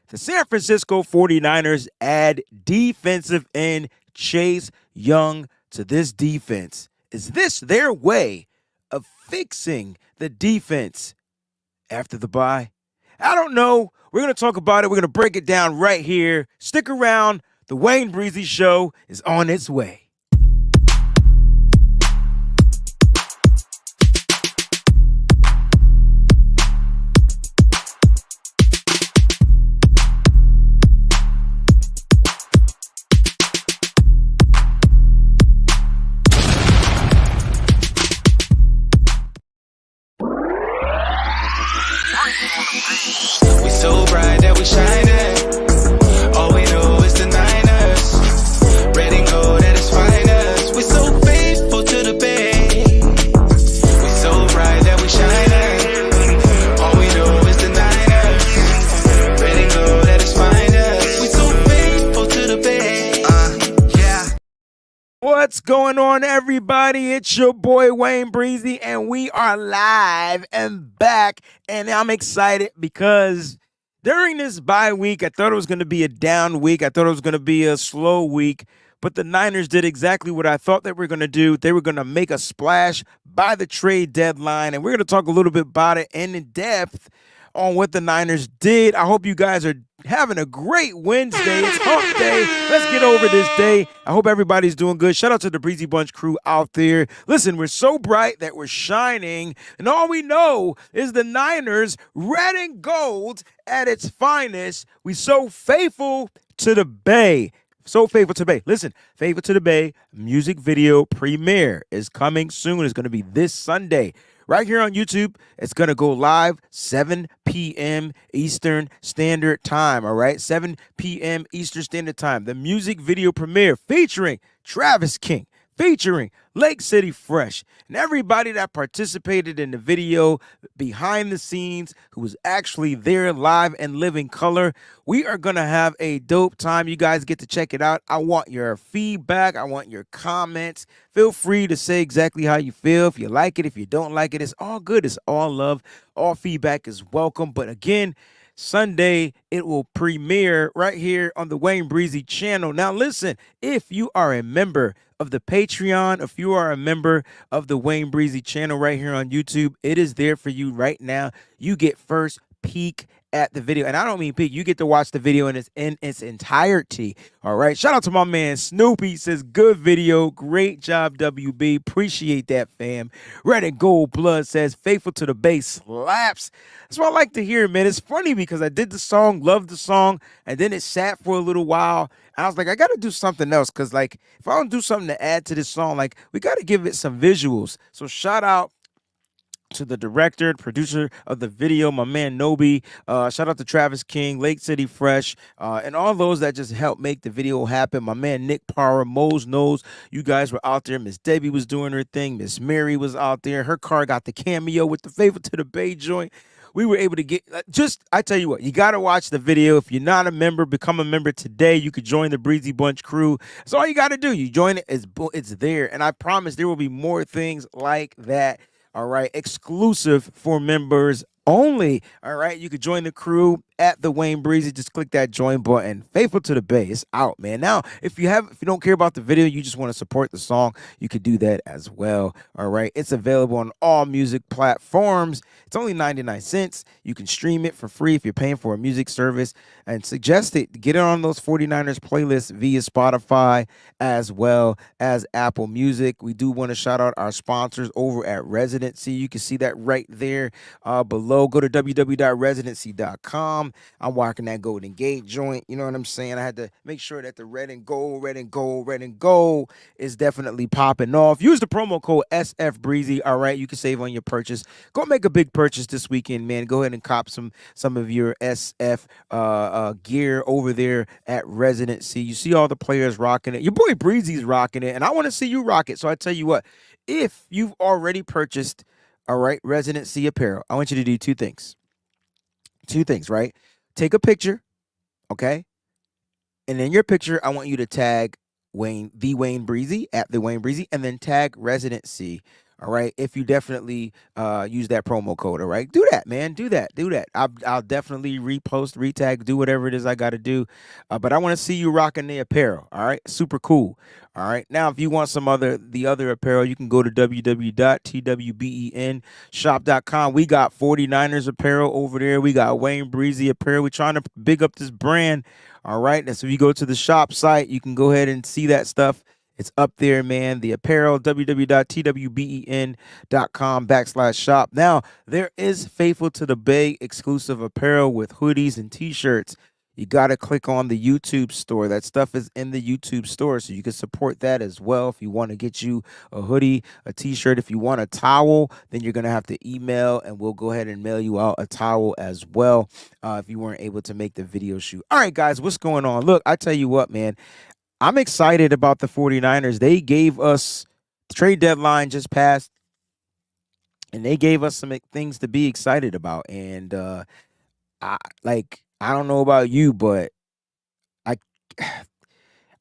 The San Francisco 49ers add defensive end Chase Young to this defense. Is this their way of fixing the defense after the bye? I don't know. We're going to talk about it. We're going to break it down right here. Stick around. The Wayne Breezy Show is on its way. We so bright that we shining. All we know is the Niners. Red and gold at its finest. We so faithful to the Bay. We so bright that we shining. All we know is the Niners. Red and gold at its finest. We so faithful to the Bay. Yeah. What's going on, everybody? It's your boy Wayne Breezy, and we are live and back. And I'm excited because during this bye week, I thought it was going to be a down week. I thought it was going to be a slow week. But the Niners did exactly what I thought they were going to do. They were going to make a splash by the trade deadline. And we're going to talk a little bit about it in depth on what the Niners did. I hope you guys are having a great Wednesday. It's hump day. Let's get over this day. I hope everybody's doing good. Shout out to the Breezy Bunch crew out there. Listen, we're so bright that we're shining, and all we know is the Niners, red and gold at its finest. We so faithful to the Bay. So faithful to the Bay. Listen, faithful to the Bay music video premiere is coming soon. It's going to be this Sunday. Right here on YouTube, it's going to go live 7 p.m. Eastern Standard Time, all right? 7 p.m. Eastern Standard Time. The music video premiere featuring Travis King, featuring Lake City Fresh, and everybody that participated in the video behind the scenes who was actually there live and living color. We are going to have a dope time. You guys get to check it out. I want your feedback. I want your comments. Feel free to say exactly how you feel. If you like it, if you don't like it, it's all good. It's all love. All feedback is welcome. But again, Sunday, it will premiere right here on the Wayne Breezy channel. Now, listen, if you are a member of the Patreon, if you are a member of the Wayne Breezy channel right here on YouTube, it is there for you right now. You get first peek at the video. And I don't mean peek. You get to watch the video in its entirety. All right. Shout out to my man Snoopy. Says, good video. Great job, WB. Appreciate that, fam. Red and Gold Blood says, faithful to the Bay slaps. That's what I like to hear, man. It's funny because I did the song, loved the song, and then it sat for a little while. And I was like, I got to do something else because, like, if I don't do something to add to this song, like, we got to give it some visuals. So shout out to the director, producer of the video, my man Nobi. Shout out to Travis King, Lake City Fresh, and all those that just helped make the video happen. My man Nick Parra, Mose knows you guys were out there. Miss Debbie was doing her thing. Miss Mary was out there. Her car got the cameo with the Favor to the Bay joint. We were able to get I tell you what, you got to watch the video. If you're not a member, become a member today. You could join the Breezy Bunch crew. That's all you got to do. You join it, it's there. And I promise there will be more things like that. All right, exclusive for members only. All right, you could join the crew at the Wayne Breezy. Just click that join button. Faithful to the Bay. It's out, man. Now, if you don't care about the video, you just want to support the song, you could do that as well. All right, it's available on all music platforms. It's only 99 cents. You can stream it for free if you're paying for a music service. And suggest it. Get it on those 49ers playlists via Spotify as well as Apple Music. We do want to shout out our sponsors over at Residency. You can see that right there below. Go to www.residency.com. I'm walking that Golden Gate joint. You know what I'm saying? I had to make sure that the red and gold is definitely popping off. Use the promo code SFBreezy. All right, you can save on your purchase. Go make a big purchase this weekend, man. Go ahead and cop some of your SF gear over there at Residency. You see all the players rocking it. Your boy Breezy's rocking it, and I want to see you rock it. So I tell you what, if you've already purchased, all right, Residency apparel, I want you to do two things. Right? Take a picture, okay? And in your picture, I want you to tag the Wayne Breezy, at the Wayne Breezy, and then tag Residency. All right. If you definitely use that promo code. All right. Do that, man. Do that. Do that. I'll definitely repost, retag, do whatever it is I got to do. But I want to see you rocking the apparel. All right. Super cool. All right. Now, if you want the other apparel, you can go to www.twbenshop.com. We got 49ers apparel over there. We got Wayne Breezy apparel. We're trying to big up this brand. All right. And so if you go to the shop site, you can go ahead and see that stuff. It's up there, man. The apparel, www.twben.com/shop. Now, there is Faithful to the Bay exclusive apparel with hoodies and t-shirts. You got to click on the YouTube store. That stuff is in the YouTube store, so you can support that as well. If you want to get you a hoodie, a t-shirt, if you want a towel, then you're going to have to email, and we'll go ahead and mail you out a towel as well if you weren't able to make the video shoot. All right, guys, what's going on? Look, I tell you what, man. I'm excited about the 49ers. They gave us the trade deadline just passed, and they gave us some things to be excited about. And I don't know about you, but I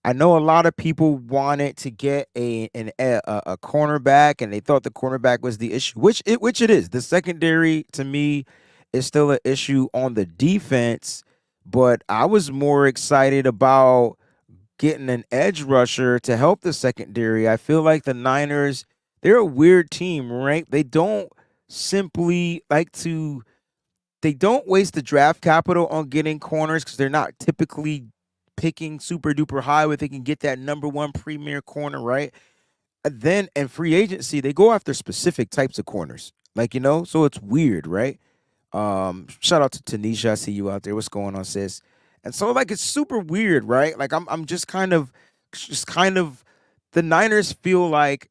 I know a lot of people wanted to get a cornerback, and they thought the cornerback was the issue, which it is. The secondary to me is still an issue on the defense, but I was more excited about getting an edge rusher to help the secondary. I feel like the Niners, they're a weird team, right? They don't waste the draft capital on getting corners because they're not typically picking super duper high where they can get that number one premier corner, right? And then in free agency, they go after specific types of corners. So it's weird, right? Shout out to Tanisha. I see you out there. What's going on, sis? And so it's super weird, right? I'm just kind of the Niners feel like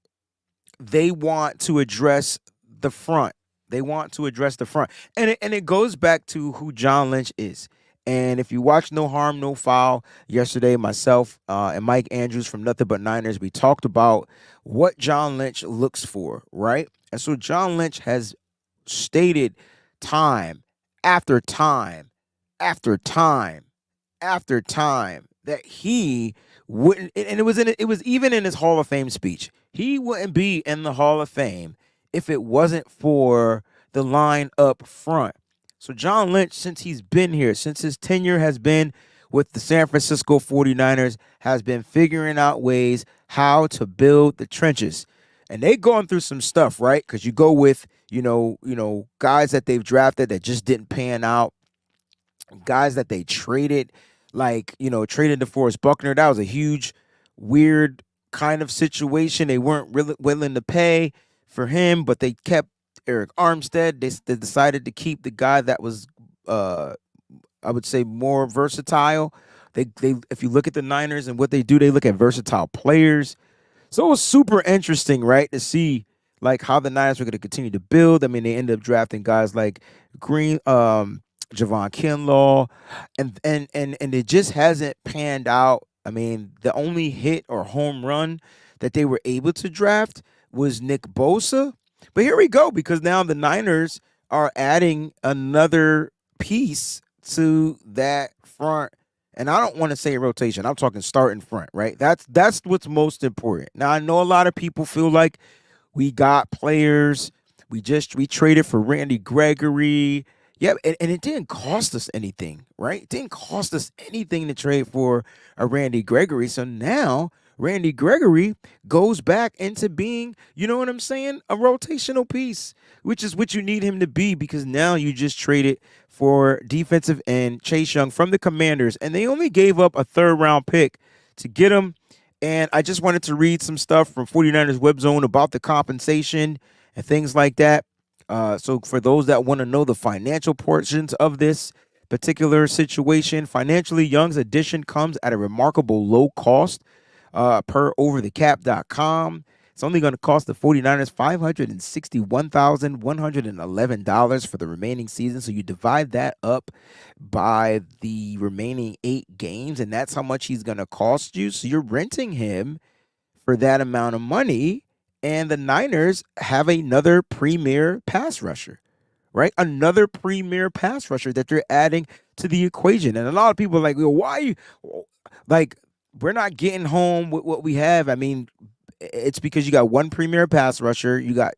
they want to address the front. They want to address the front. And it goes back to who John Lynch is. And if you watch No Harm, No Foul yesterday, myself and Mike Andrews from Nothing But Niners, we talked about what John Lynch looks for, right? And so John Lynch has stated time after time after time after time that he wouldn't, and it was even in his Hall of Fame speech. He wouldn't be in the Hall of Fame if it wasn't for the line up front. So John Lynch, since he's been here, since his tenure has been with the San Francisco 49ers, has been figuring out ways how to build the trenches. And they've gone through some stuff, right? Because you go with, guys that they've drafted that just didn't pan out, guys that they traded, traded DeForest Buckner. That was a huge, weird kind of situation. They weren't really willing to pay for him, but they kept Eric Armstead. They decided to keep the guy that was, I would say, more versatile. They if you look at the Niners and what they do, they look at versatile players. So it was super interesting, right, to see how the Niners were going to continue to build. I mean, they ended up drafting guys like Green, Javon Kinlaw, and it just hasn't panned out. I mean, the only hit or home run that they were able to draft was Nick Bosa. But here we go, because now the Niners are adding another piece to that front. And I don't want to say rotation. I'm talking starting front, right? That's what's most important. Now, I know a lot of people feel like we got players. We traded for Randy Gregory. Yeah, and it didn't cost us anything, right? It didn't cost us anything to trade for a Randy Gregory. So now Randy Gregory goes back into being, you know what I'm saying, a rotational piece, which is what you need him to be, because now you just traded for defensive end Chase Young from the Commanders, and they only gave up a third-round pick to get him. And I just wanted to read some stuff from 49ers Web Zone about the compensation and things like that. So for those that want to know the financial portions of this particular situation, financially, Young's addition comes at a remarkable low cost per overthecap.com. It's only going to cost the 49ers $561,111 for the remaining season. So you divide that up by the remaining 8 games, and that's how much he's going to cost you. So you're renting him for that amount of money, and the Niners have another premier pass rusher, right? Another premier pass rusher that they're adding to the equation. And a lot of people are like, well, why? We're not getting home with what we have. I mean, it's because you got one premier pass rusher, you got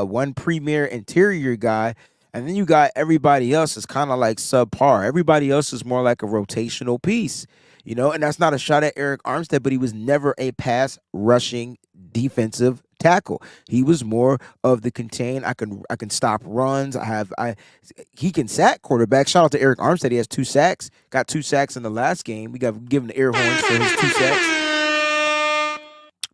one premier interior guy, and then you got everybody else is kind of like subpar. Everybody else is more like a rotational piece, and that's not a shot at Eric Armstead, but he was never a pass rushing defensive tackle. He was more of the contain. I can stop runs. He can sack quarterbacks. Shout out to Eric Armstead. He has 2 sacks. Got 2 sacks in the last game. We got given the air horns for his 2 sacks.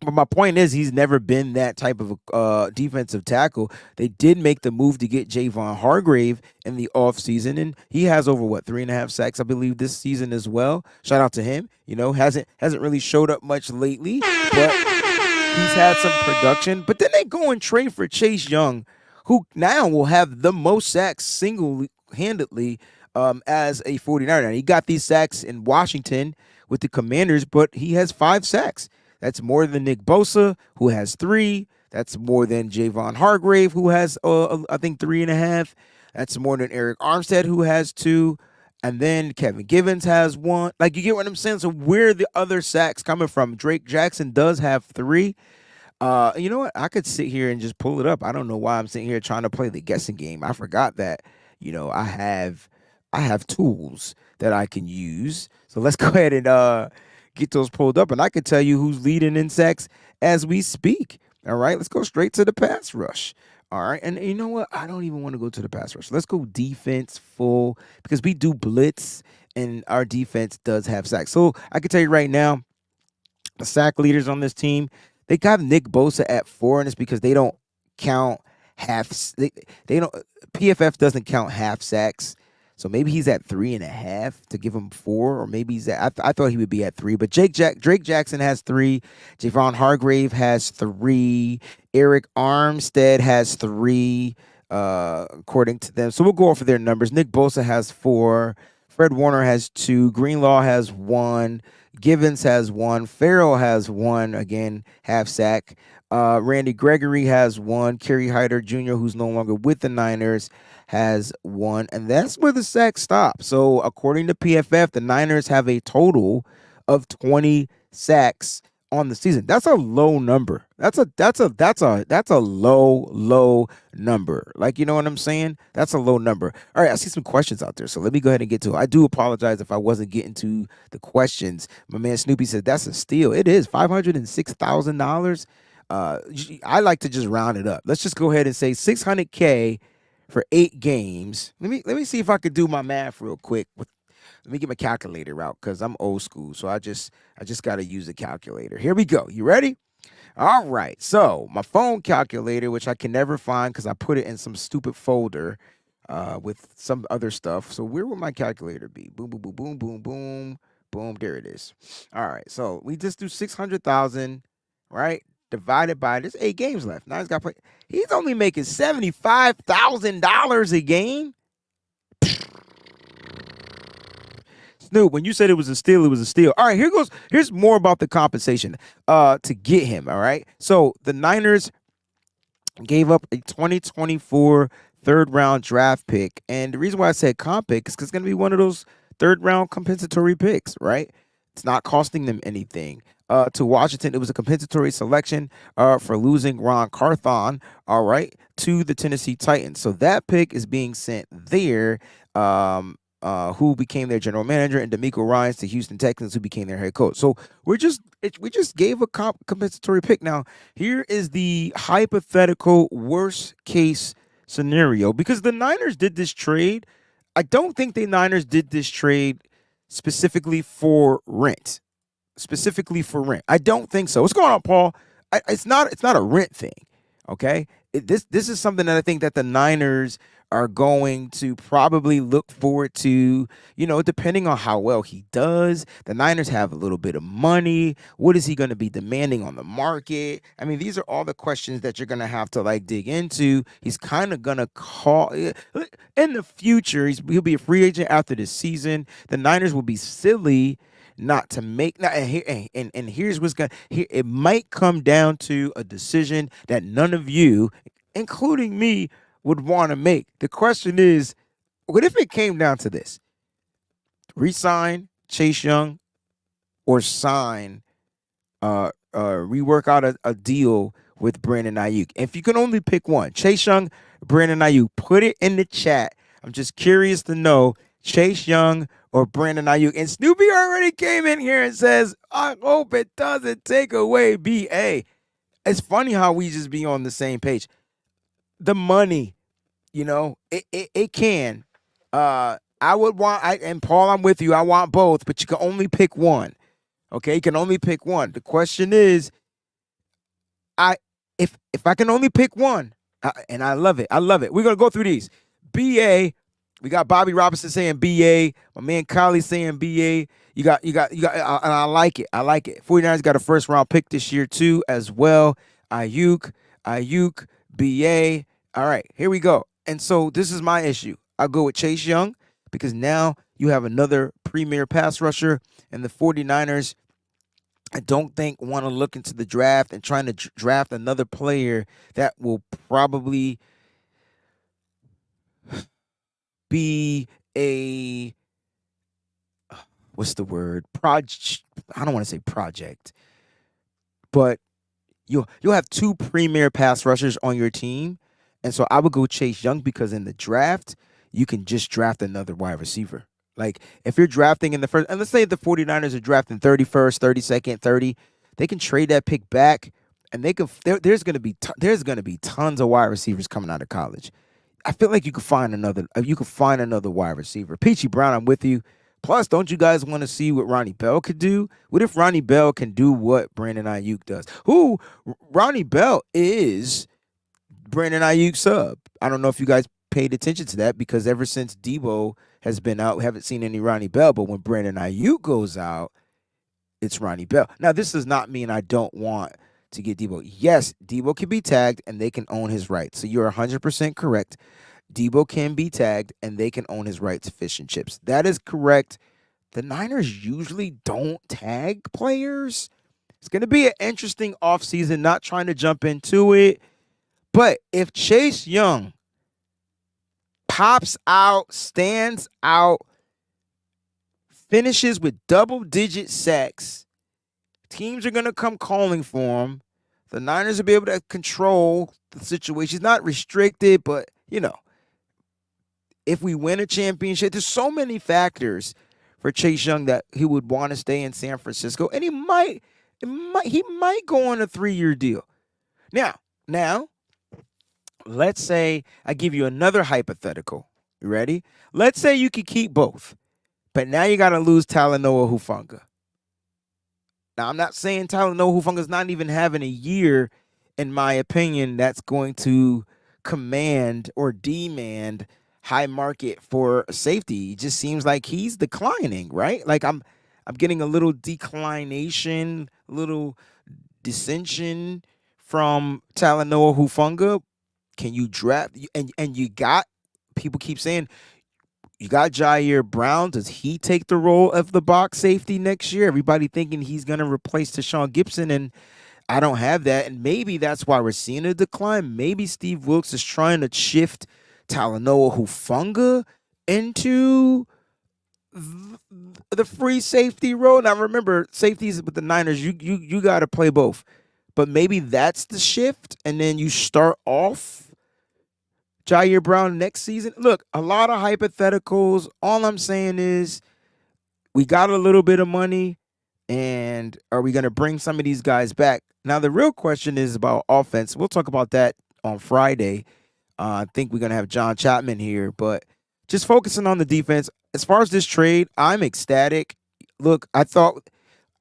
But my point is, he's never been that type of defensive tackle. They did make the move to get Javon Hargrave in the offseason, and he has over 3.5 sacks, I believe, this season as well. Shout out to him. Hasn't really showed up much lately, but he's had some production. But then they go and trade for Chase Young, who now will have the most sacks single-handedly as a 49er. He got these sacks in Washington with the Commanders, but he has 5 sacks. That's more than Nick Bosa, who has 3. That's more than Javon Hargrave, who has, I think, 3.5. That's more than Eric Armstead, who has 2. And then Kevin Givens has 1. Like, you get what I'm saying? So where are the other sacks coming from? Drake Jackson does have 3. You know what? I could sit here and just pull it up. I don't know why I'm sitting here trying to play the guessing game. I forgot that, I have tools that I can use. So let's go ahead and get those pulled up, and I can tell you who's leading in sacks as we speak. All right, let's go straight to the pass rush. All right, and you know what? I don't even want to go to the pass rush. Let's go defense full, because we do blitz, and our defense does have sacks. So I can tell you right now, the sack leaders on this team, they got Nick Bosa at 4, and it's because they don't count half. They don't. PFF doesn't count half sacks. So maybe he's at 3.5 to give him 4, or maybe he's at. I thought he would be at 3, but Drake Jackson has 3. Javon Hargrave has 3. Eric Armstead has 3, according to them. So we'll go over their numbers. Nick Bosa has 4. Fred Warner has 2. Greenlaw has 1. Givens has 1. Farrell has 1. Again, half sack. Randy Gregory has 1. Kerry Hyder Jr., who's no longer with the Niners, has 1, and that's where the sacks stop. So according to PFF, the Niners have a total of 20 sacks on the season. That's a low number. That's a low number. Like, you know what I'm saying? That's a low number. All right, I see some questions out there, so let me go ahead and get to it. I do apologize if I wasn't getting to the questions. My man Snoopy said that's a steal. It is $506,000. I like to just round it up. Let's just go ahead and say $600K for 8 games. Let me see if I could do my math real quick. Let me get my calculator out, because I'm old school. So I just got to use a calculator. Here we go. You ready? All right. So my phone calculator, which I can never find because I put it in some stupid folder with some other stuff. So where would my calculator be? Boom, boom, boom, boom, boom, boom, boom. There it is. All right. So we just do 600,000, right? Divided by, there's 8 games left. Now he's got play. He's only making $75,000 a game. Snoop, when you said it was a steal, it was a steal. All right, here's more about the compensation to get him. All right. So the Niners gave up a 2024 third-round draft pick, and the reason why I said comp pick is because it's going to be one of those third-round compensatory picks, right? It's not costing them anything. To Washington, it was a compensatory selection for losing Ron Carthon, all right, to the Tennessee Titans. So that pick is being sent there, who became their general manager, and D'Amico Ryans to Houston Texans, who became their head coach. So we just gave a compensatory pick. Now, here is the hypothetical worst case scenario, because the Niners did this trade. I don't think the Niners did this trade specifically for rent. I don't think so. What's going on, Paul? It's not a rent thing, okay? This is something that I think that the Niners are going to probably look forward to, depending on how well he does. The Niners have a little bit of money. What is he going to be demanding on the market? I mean, these are all the questions that you're going to have to dig into. He's kind of going to call in the future. He'll be a free agent after this season. The Niners will be silly not to make now, and here's what's going here. It might come down to a decision that none of you, including me, would want to make. The question is, what if it came down to this? Resign Chase Young or sign rework out a deal with Brandon Ayuk. If you can only pick one, Chase Young, Brandon Ayuk, put it in the chat. I'm just curious to know Chase Young or Brandon Ayuk. And Snoopy already came in here and says, I hope it doesn't take away BA. It's funny how we just be on the same page. The money, it can. I would want, and Paul, I'm with you. I want both, but you can only pick one. Okay, you can only pick one. The question is, if I can only pick one, and I love it. We're gonna go through these. BA, we got Bobby Robinson saying BA. My man Kylie saying BA. You got. And I like it. 49ers got a first round pick this year too, as well. Ayuk, BA. All right, here we go. And so this is my issue. I'll go with Chase Young because now you have another premier pass rusher, and the 49ers, I don't think, want to look into the draft and trying to draft another player that will probably be a, what's the word? I don't want to say project, but you'll have two premier pass rushers on your team. And so I would go Chase Young because in the draft, you can just draft another wide receiver. Like, if you're drafting in the first, and let's say the 49ers are drafting 31st, 32nd, 30, they can trade that pick back, and they can. There's going to be tons of wide receivers coming out of college. I feel like you could find another. Wide receiver. Peachy Brown, I'm with you. Plus, don't you guys want to see what Ronnie Bell could do? What if Ronnie Bell can do what Brandon Ayuk does? Ronnie Bell is Brandon Ayuk sub. I don't know if you guys paid attention to that because ever since Debo has been out, we haven't seen any Ronnie Bell. But when Brandon Ayuk goes out, it's Ronnie Bell. Now, this does not mean I don't want to get Debo. Yes, Debo can be tagged and they can own his rights. So you're 100% correct. Debo can be tagged and they can own his rights, fish and chips. That is correct. The Niners usually don't tag players. It's going to be an interesting offseason, not trying to jump into it. But if Chase Young pops out, stands out, finishes with double-digit sacks, teams are going to come calling for him. The Niners will be able to control the situation. He's not restricted, but, if we win a championship, there's so many factors for Chase Young that he would want to stay in San Francisco, and he might go on a 3-year deal. Now, let's say I give you another hypothetical. You ready? Let's say you could keep both, but now you got to lose Talanoa Hufanga. Now, I'm not saying Talanoa Hufanga's not even having a year, in my opinion, that's going to command or demand high market for safety. It just seems like he's declining, right? Like I'm getting a little declination, little dissension from Talanoa Hufanga. Can you draft? And you got, people keep saying, you got Jair Brown. Does he take the role of the box safety next year? Everybody thinking he's going to replace Deshaun Gibson, and I don't have that. And maybe that's why we're seeing a decline. Maybe Steve Wilkes is trying to shift Talanoa Hufanga into the free safety role. Now, remember, safeties with the Niners, you got to play both. But maybe that's the shift, and then you start off Jair Brown next season. Look, a lot of hypotheticals. All I'm saying is we got a little bit of money, and are we going to bring some of these guys back? Now, the real question is about offense. We'll talk about that on Friday. I think we're going to have John Chapman here, but just focusing on the defense. As far as this trade, I'm ecstatic. Look, I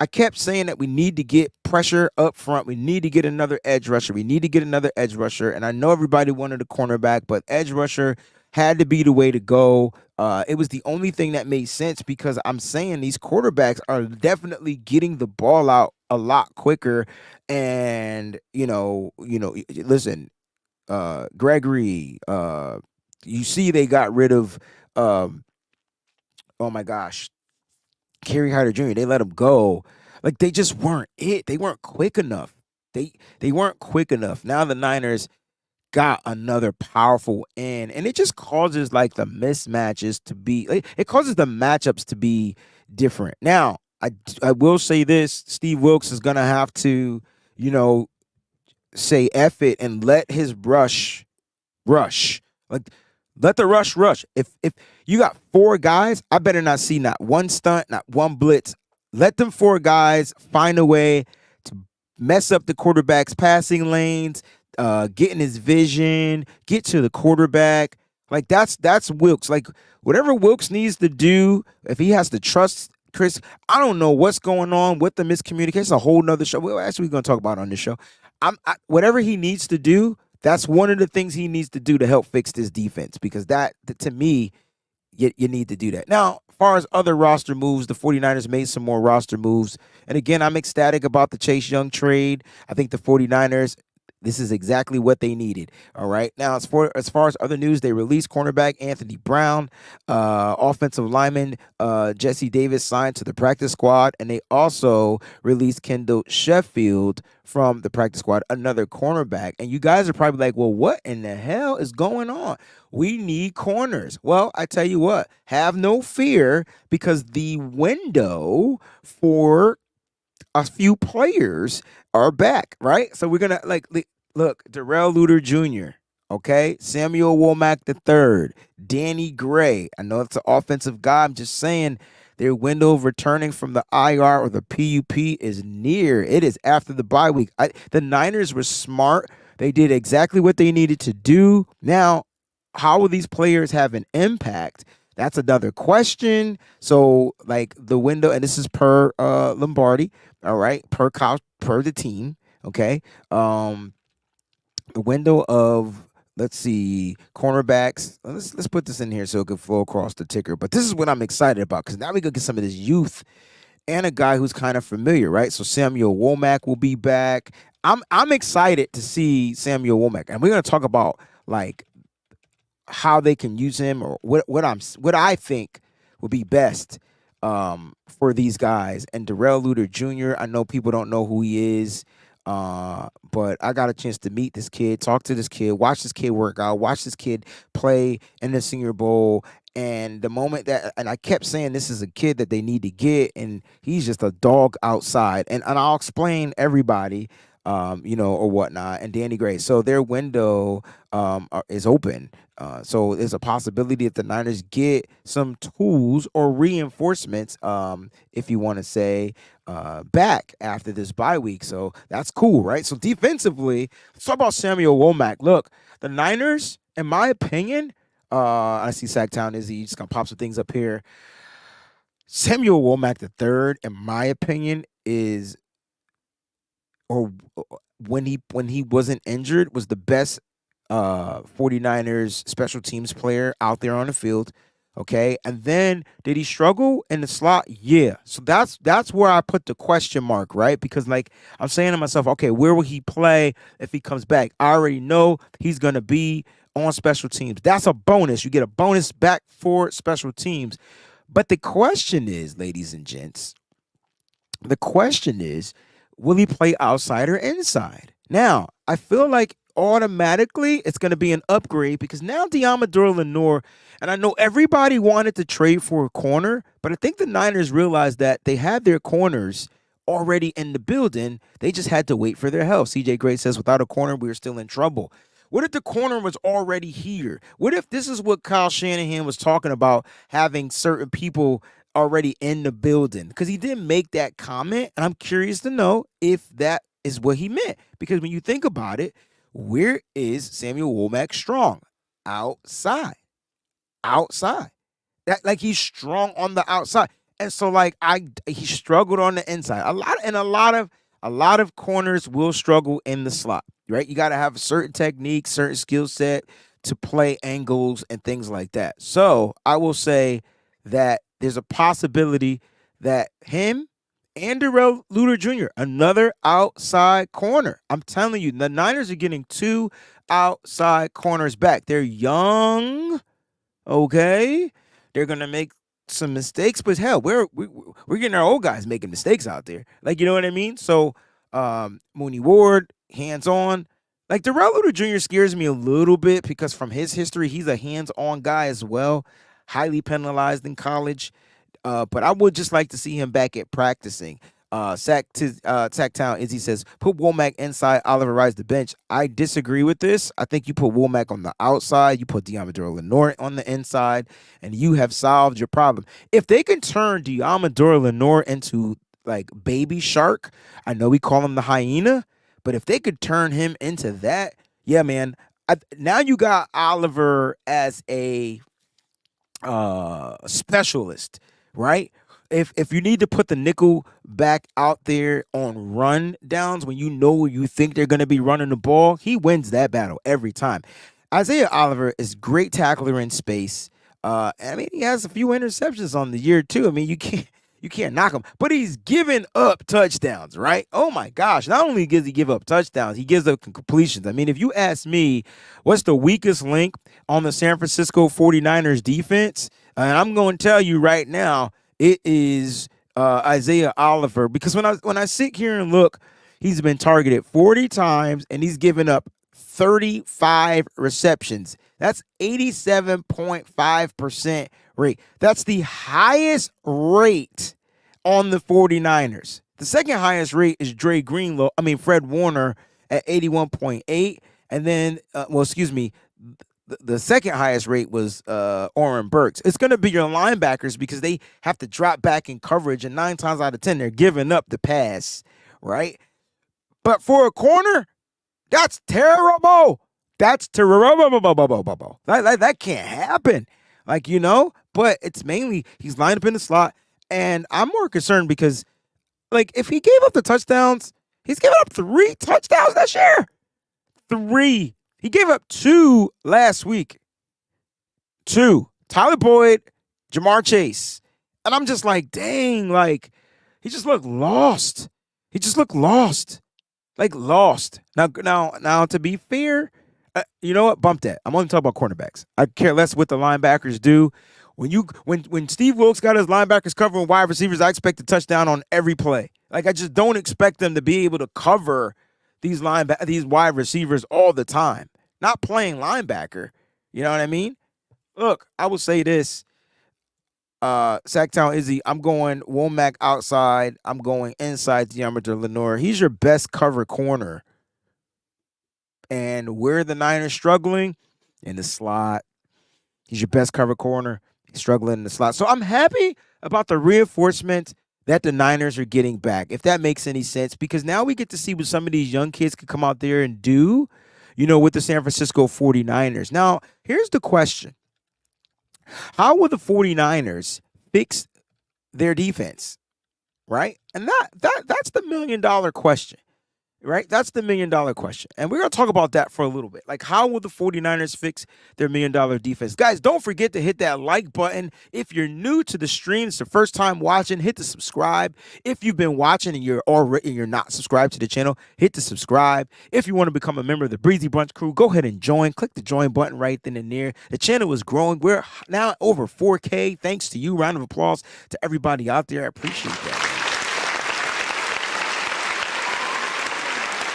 kept saying that we need to get pressure up front. We need to get another edge rusher. And I know everybody wanted a cornerback, but edge rusher had to be the way to go. It was the only thing that made sense because I'm saying these quarterbacks are definitely getting the ball out a lot quicker. And, listen, Gregory, you see they got rid of, oh my gosh, Kerry Hyder Jr., they let him go. Like, they just weren't it. They weren't quick enough. They weren't quick enough. Now the Niners got another powerful end, and it just causes, like, the mismatches to be, it causes the matchups to be different. Now, I I will say this: Steve Wilkes is gonna have to, you know, say F it and let his rush. Like let the rush. If you got four guys, I better not see not one stunt, not one blitz. Let them four guys find a way to mess up the quarterback's passing lanes, get in his vision, get to the quarterback. Like that's Wilkes. Like whatever Wilkes needs to do, if he has to trust Chris, I don't know what's going on with the miscommunication. It's a whole nother show. Well, actually, we're gonna talk about it on this show. Whatever he needs to do, that's one of the things he needs to do to help fix this defense because to me, you need to do that. Now, as far as other roster moves, the 49ers made some more roster moves. And again, I'm ecstatic about the Chase Young trade. I think the 49ers, this is exactly what they needed. All right. Now, as far as other news, they released cornerback Anthony Brown, offensive lineman Jesse Davis signed to the practice squad, and they also released Kendall Sheffield from the practice squad, another cornerback. And you guys are probably like, well, what in the hell is going on? We need corners. Well, I tell you what, have no fear because the window for a few players are back, right? So we're gonna look, Darrell Luter Jr., okay, Samuel Womack III, Danny Gray. I know it's an offensive guy. I'm just saying their window of returning from the IR or the PUP is near. It is after the bye week. The Niners were smart. They did exactly what they needed to do. Now, how will these players have an impact? That's another question. So, like the window, and this is per Lombardi, all right, per the team, okay. The window of let's see, cornerbacks. Let's put this in here so it can flow across the ticker. But this is what I'm excited about because now we gonna get some of this youth and a guy who's kind of familiar, right? So Samuel Womack will be back. I'm excited to see Samuel Womack, and we're gonna talk about like how they can use him or what I think would be best for these guys. And Darrell Luter Jr., I know people don't know who he is, but I got a chance to meet this kid, talk to this kid, watch this kid work out, watch this kid play in the Senior Bowl. And the moment that, and I kept saying this is a kid that they need to get, and he's just a dog outside. And I'll explain everybody, or whatnot. And Danny Gray. So their window is open. So there's a possibility that the Niners get some tools or reinforcements, if you want to say, back after this bye week. So that's cool, right? So defensively, let's talk about Samuel Womack. Look, the Niners, in my opinion, I see Sacktown Izzy just gonna pop some things up here. Samuel Womack III, in my opinion, is or when he wasn't injured, was the best 49ers special teams player out there on the field. Okay. And then did he struggle in the slot? Yeah. So that's where I put the question mark, right? Because like I'm saying to myself, okay, where will he play if he comes back? I already know he's gonna be on special teams. That's a bonus. You get a bonus back for special teams. But the question is, ladies and gents, will he play outside or inside? Now, I feel like automatically it's going to be an upgrade because now Diamador Lenore, and I know everybody wanted to trade for a corner, but I think the Niners realized that they had their corners already in the building. They just had to wait for their health. CJ Gray says, without a corner, we were still in trouble. What if the corner was already here? What if this is what Kyle Shanahan was talking about, having certain people already in the building? Because he did make that comment, and I'm curious to know if that is what he meant. Because when you think about it, where is Samuel Womack strong? Outside. That like he's strong on the outside. And so like he struggled on the inside. A lot of corners will struggle in the slot, right? You got to have a certain technique, certain skill set to play angles and things like that. So I will say that there's a possibility that him and Darrell Luter Jr., another outside corner. I'm telling you, the Niners are getting two outside corners back. They're young, okay? They're going to make some mistakes, but hell, we're getting our old guys making mistakes out there. Like, you know what I mean? So, Mooney Ward, hands-on. Like, Darrell Luter Jr. scares me a little bit because from his history, he's a hands-on guy as well, highly penalized in college. But I would just like to see him back at practicing. Sacktown Izzy says, put Womack inside, Oliver rides the bench. I disagree with this. I think you put Womack on the outside, you put Diamador Lenore on the inside, and you have solved your problem. If they can turn Diamador Lenore into like Baby Shark, I know we call him the hyena, but if they could turn him into that, yeah, man. Now you got Oliver as a specialist, right? If you need to put the nickel back out there on run downs when you think they're going to be running the ball, he wins that battle every time. Isaiah Oliver is great tackler in space. I mean, he has a few interceptions on the year too. I mean, you can't knock him, but he's giving up touchdowns, right? Oh my gosh. Not only does he give up touchdowns, he gives up completions. I mean, if you ask me, what's the weakest link on the San Francisco 49ers defense? And I'm going to tell you right now, it is Isaiah Oliver, because when I sit here and look, he's been targeted 40 times and he's given up 35 receptions. That's 87.5% rate. That's the highest rate on the 49ers. The second highest rate is Fred Warner at 81.8. And then, the second highest rate was Oren Burks. It's going to be your linebackers because they have to drop back in coverage, and 9 times out of 10, they're giving up the pass, right? But for a corner, that's terrible. That's terrible. That can't happen. But it's mainly he's lined up in the slot, and I'm more concerned because, if he gave up the touchdowns, he's given up 3 touchdowns this year. 3. He gave up 2 last week. 2. Tyler Boyd, Jamar Chase. And I'm just like, dang, he just looked lost. Lost. Now, to be fair, you know what? Bump that. I'm only talking about cornerbacks. I care less what the linebackers do. When Steve Wilkes got his linebackers covering wide receivers, I expect a touchdown on every play. I just don't expect them to be able to cover these wide receivers all the time. Not playing linebacker. You know what I mean? Look, I will say this. Sacktown Izzy, I'm going Womack outside. I'm going inside Diameter Lenore. He's your best cover corner. And where the Niners struggling? In the slot. He's your best cover corner. He's struggling in the slot. So I'm happy about the reinforcement that the Niners are getting back, if that makes any sense, because now we get to see what some of these young kids could come out there and do, with the San Francisco 49ers. Now, here's the question. How will the 49ers fix their defense, right? And that's the $1 million question. Right? That's the $1 million question. And we're going to talk about that for a little bit. How will the 49ers fix their $1 million defense? Guys, don't forget to hit that like button. If you're new to the stream, it's the first time watching, hit the subscribe. If you've been watching and you're not subscribed to the channel, hit the subscribe. If you want to become a member of the Breezy Brunch crew, go ahead and join. Click the join button right then and there. The channel is growing. We're now over 4K. Thanks to you. Round of applause to everybody out there. I appreciate that.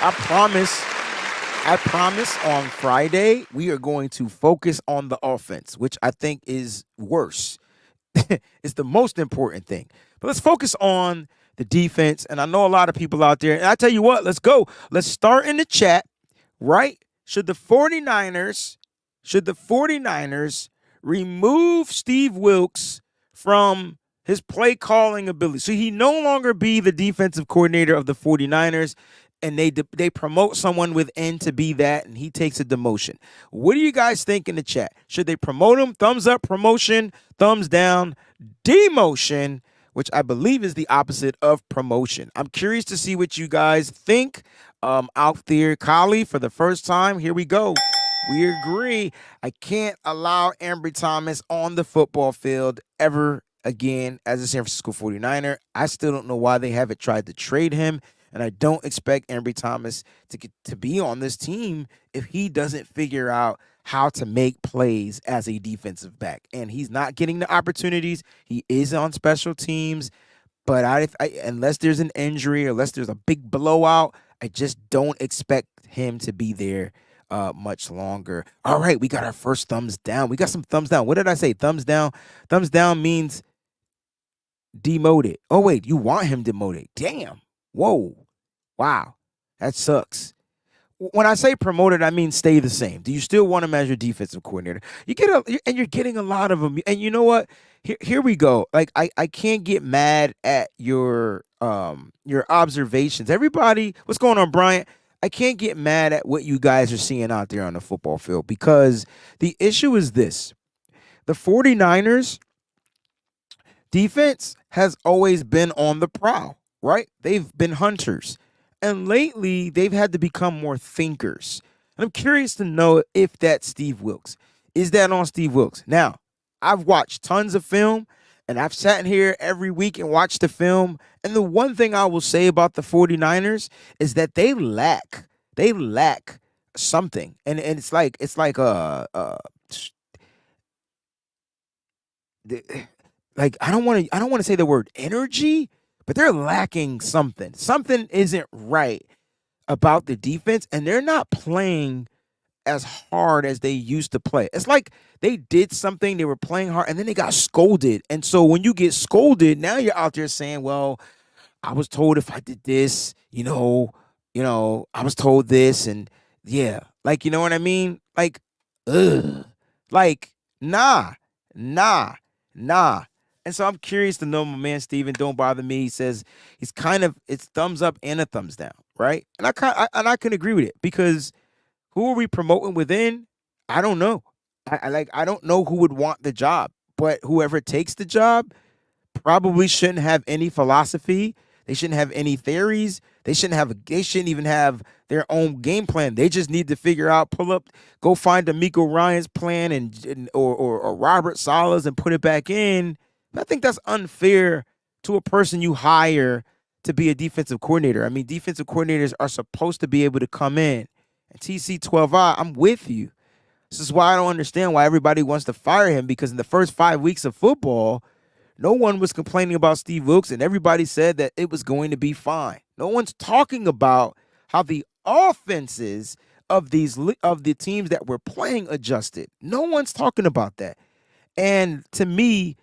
I promise on Friday, we are going to focus on the offense, which I think is worse. It's the most important thing. But let's focus on the defense. And I know a lot of people out there. And I tell you what, let's go. Let's start in the chat, right? Should the 49ers remove Steve Wilkes from his play calling ability? So he no longer be the defensive coordinator of the 49ers. And they promote someone within to be that, and he takes a demotion. What do you guys think in the chat? Should they promote him? Thumbs up, promotion. Thumbs down, demotion, which I believe is the opposite of promotion. I'm curious to see what you guys think out there. Kali, for the first time, here we go. We agree. I can't allow Ambry Thomas on the football field ever again as a San Francisco 49er. I still don't know why they haven't tried to trade him. And I don't expect Ambry Thomas to be on this team if he doesn't figure out how to make plays as a defensive back. And he's not getting the opportunities. He is on special teams. But unless there's an injury or unless there's a big blowout, I just don't expect him to be there much longer. All right, we got our first thumbs down. We got some thumbs down. What did I say? Thumbs down? Thumbs down means demoted. Oh, wait, you want him demoted. Damn. Whoa. Wow. That sucks. When I say promoted, I mean stay the same. Do you still want him as your defensive coordinator? And you're getting a lot of them. And you know what? Here we go. Like I can't get mad at your observations. Everybody, what's going on, Bryant? I can't get mad at what you guys are seeing out there on the football field because the issue is this. The 49ers defense has always been on the prowl, right? They've been hunters. And lately, they've had to become more thinkers. And I'm curious to know if that's Steve Wilks. Is that on Steve Wilks? Now, I've watched tons of film, and I've sat here every week and watched the film. And the one thing I will say about the 49ers is that they lack something. And it's like like I don't want to say the word energy, but they're lacking something. Something isn't right about the defense, and they're not playing as hard as they used to play. It's like they did something, they were playing hard, and then they got scolded. And so when you get scolded, now you're out there saying, well, I was told if I did this, I was told this, and yeah, like, you know what I mean? Like, ugh, like, nah, nah, nah. And so I'm curious to know my man Steven, don't bother me. He says it's thumbs up and a thumbs down, right? And I can agree with it because who are we promoting within? I don't know. I don't know who would want the job, but whoever takes the job probably shouldn't have any philosophy. They shouldn't have any theories. They shouldn't even have their own game plan. They just need to figure out, go find D'Amico Ryan's plan or Robert Sala's and put it back in. But I think that's unfair to a person you hire to be a defensive coordinator. I mean, defensive coordinators are supposed to be able to come in. And TC12I, I'm with you. This is why I don't understand why everybody wants to fire him, because in the first 5 weeks of football, no one was complaining about Steve Wilks, and everybody said that it was going to be fine. No one's talking about how the offenses of the teams that were playing adjusted. No one's talking about that. And to me,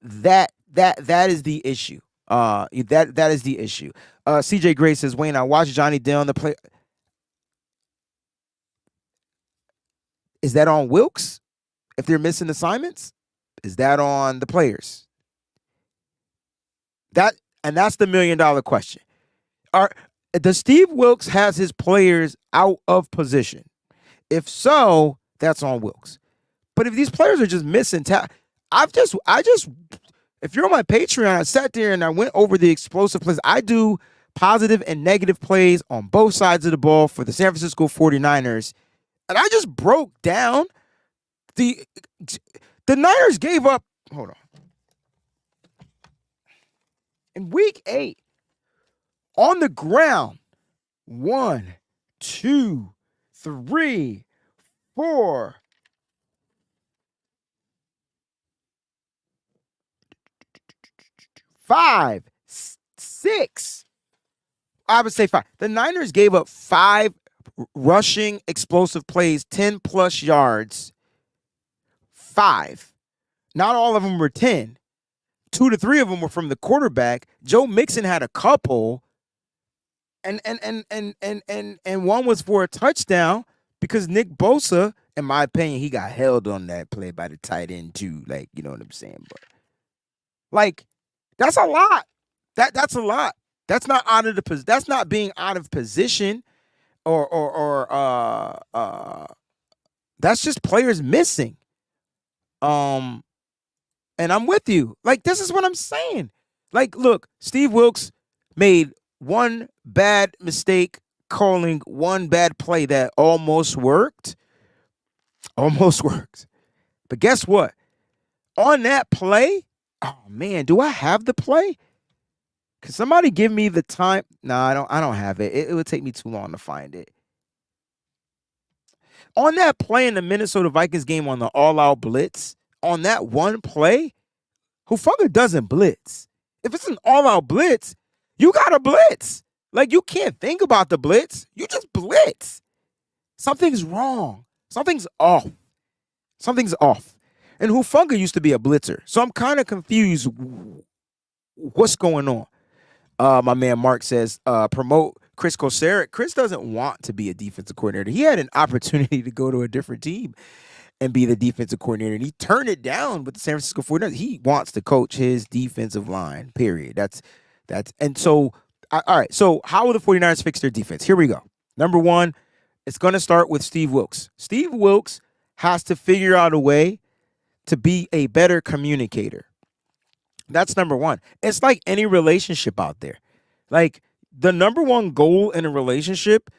that is the issue. That is the issue. CJ Gray says, Wayne, I watched Johnny Dillon the play. Is that on Wilks? If they're missing assignments? Is that on the players? That's the $1 million question. Does Steve Wilks has his players out of position? If so, that's on Wilks. But if these players are just missing if you're on my Patreon, I sat there and I went over the explosive plays. I do positive and negative plays on both sides of the ball for the San Francisco 49ers. And I just broke down the Niners gave up. Hold on. In week 8, on the ground, 1, 2, 3, 4, 5, 6. I would say 5. The Niners gave up 5 rushing explosive plays, 10 plus yards. 5. Not all of them were 10. 2 to 3 of them were from the quarterback. Joe Mixon had a couple, and one was for a touchdown because Nick Bosa, in my opinion, he got held on that play by the tight end too. Like, you know what I'm saying? But like, that's a lot. That's a lot. That's not that's not being out of position, or that's just players missing. And I'm with you. Like, this is what I'm saying. Like, look, Steve Wilks made one bad mistake calling one bad play that almost worked. Almost worked. But guess what? On that play, oh man, do I have the play? Can somebody give me the time? No, I don't have it. It would take me too long to find it. On that play in the Minnesota Vikings game on the all-out blitz, on that one play, Hufanga doesn't blitz. If it's an all-out blitz, you got to blitz. Like, you can't think about the blitz. You just blitz. Something's wrong. Something's off. Something's off. And Hufanga used to be a blitzer. So I'm kind of confused What's going on? My man Mark says, promote Chris Kosaric. Chris doesn't want to be a defensive coordinator. He had an opportunity to go to a different team and be the defensive coordinator, and he turned it down with the San Francisco 49ers. He wants to coach his defensive line, period. And so, all right. So how will the 49ers fix their defense? Here we go. Number one, it's going to start with Steve Wilks. Steve Wilks has to figure out a way to be a better communicator. That's number one. It's like any relationship out there. Like the number one goal in a relationship,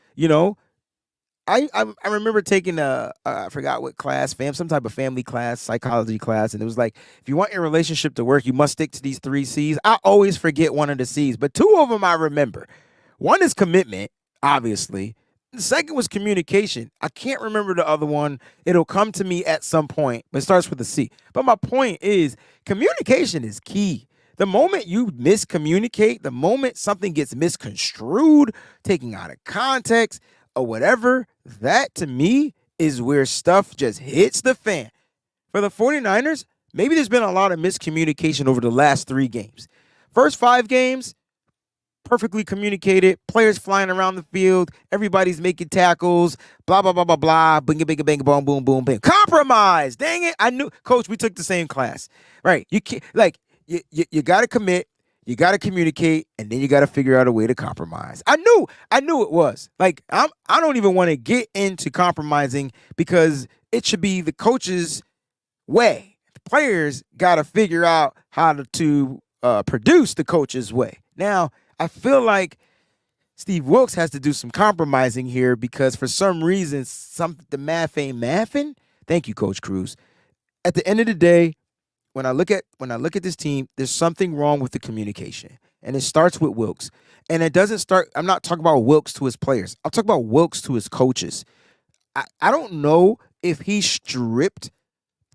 I remember taking I forgot what class, some type of family class, psychology class, and it was like, if you want your relationship to work, you must stick to these 3 C's. I always forget one of the C's, but 2 of them I remember. One is commitment, obviously. The second was communication. I can't remember the other one. It'll come to me at some point, but it starts with a C. But my point is, communication is key. The moment you miscommunicate, the moment something gets misconstrued, taken out of context, or whatever, that to me is where stuff just hits the fan. For the 49ers, maybe there's been a lot of miscommunication over the last 3 games. First 5 games, perfectly communicated, players flying around the field, everybody's making tackles, blah, blah, blah, blah, blah, bing, bing, bing, boom, boom, boom, bing. Compromise. Dang it. I knew, Coach, we took the same class. Right. You can't, like, you got to commit, you got to communicate, and then you got to figure out a way to compromise. I knew it was. Like, I don't even want to get into compromising because it should be the coach's way. The players got to figure out how to produce the coach's way. Now, I feel like Steve Wilks has to do some compromising here because for some reason, the math ain't mathing. Thank you, Coach Cruz. At the end of the day, when I look at this team, there's something wrong with the communication, and it starts with Wilks. And it doesn't start. I'm not talking about Wilks to his players. I'll talk about Wilks to his coaches. I don't know if he stripped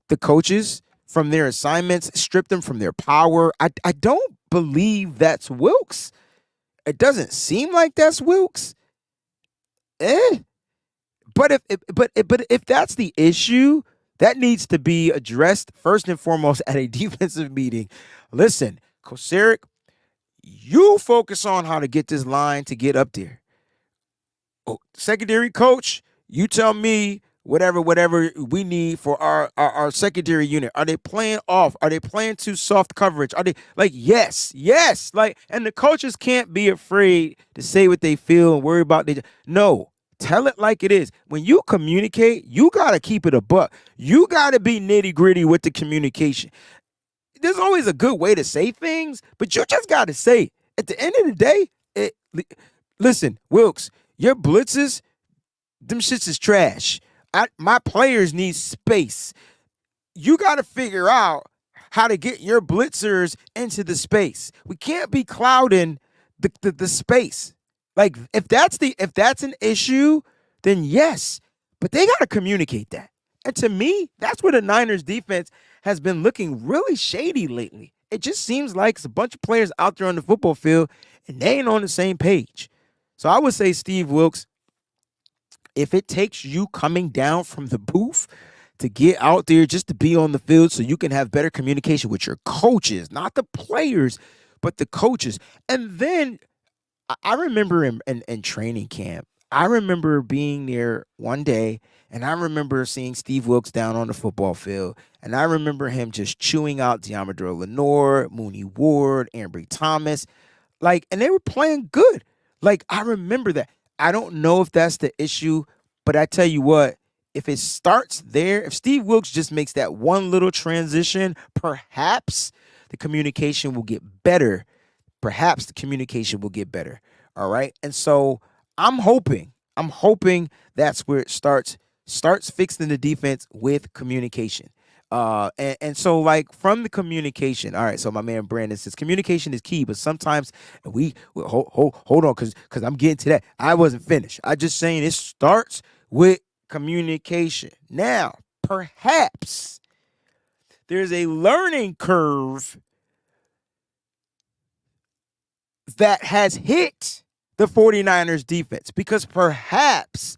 the coaches from their assignments, stripped them from their power. I don't believe that's Wilks. It doesn't seem like that's Wilks. But if that's the issue, that needs to be addressed first and foremost at a defensive meeting. Listen, Kosaric, you focus on how to get this line to get up there. Oh, secondary coach, you tell me whatever we need for our secondary unit. Are they playing off? Are they playing too soft coverage? Are they like, yes. Like, and the coaches can't be afraid to say what they feel and worry about. No, tell it like it is. When you communicate, you got to keep it a buck. You got to be nitty gritty with the communication. There's always a good way to say things, but you just got to say it. At the end of the day, listen, Wilks, your blitzes, them shits is trash. My players need space. You got to figure out how to get your blitzers into the space. We can't be clouding the space. Like if that's an issue, then yes, but they got to communicate that. And to me, that's where the Niners defense has been looking really shady lately. It just seems like it's a bunch of players out there on the football field and they ain't on the same page. So I would say Steve Wilks, if it takes you coming down from the booth to get out there just to be on the field so you can have better communication with your coaches, not the players, but the coaches. And then I remember in training camp, I remember being there one day, and I remember seeing Steve Wilks down on the football field, and I remember him just chewing out Deommodore Lenoir, Mooney Ward, Ambry Thomas, like, and they were playing good. Like, I remember that. I don't know if that's the issue, but I tell you what, if it starts there, if Steve Wilks just makes that one little transition, perhaps the communication will get better. Perhaps the communication will get better. All right. And so I'm hoping that's where it starts fixing the defense with communication. And so like from the communication, all right. So my man Brandon says communication is key, but sometimes hold on, because I'm getting to that. I wasn't finished. I just saying it starts with communication. Now, perhaps there's a learning curve that has hit the 49ers defense because perhaps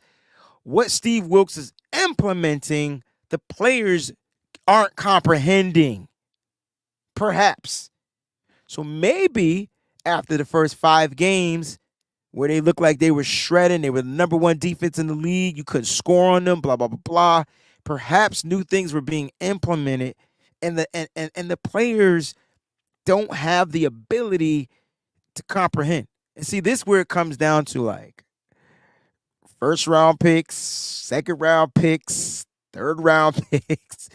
what Steve Wilks is implementing, the players aren't comprehending. Perhaps. So maybe after the first 5 games, where they looked like they were shredding, they were the number one defense in the league, you couldn't score on them, blah, blah, blah, blah. Perhaps new things were being implemented, and the players don't have the ability to comprehend. And see, this is where it comes down to like first round picks, second round picks, third round picks,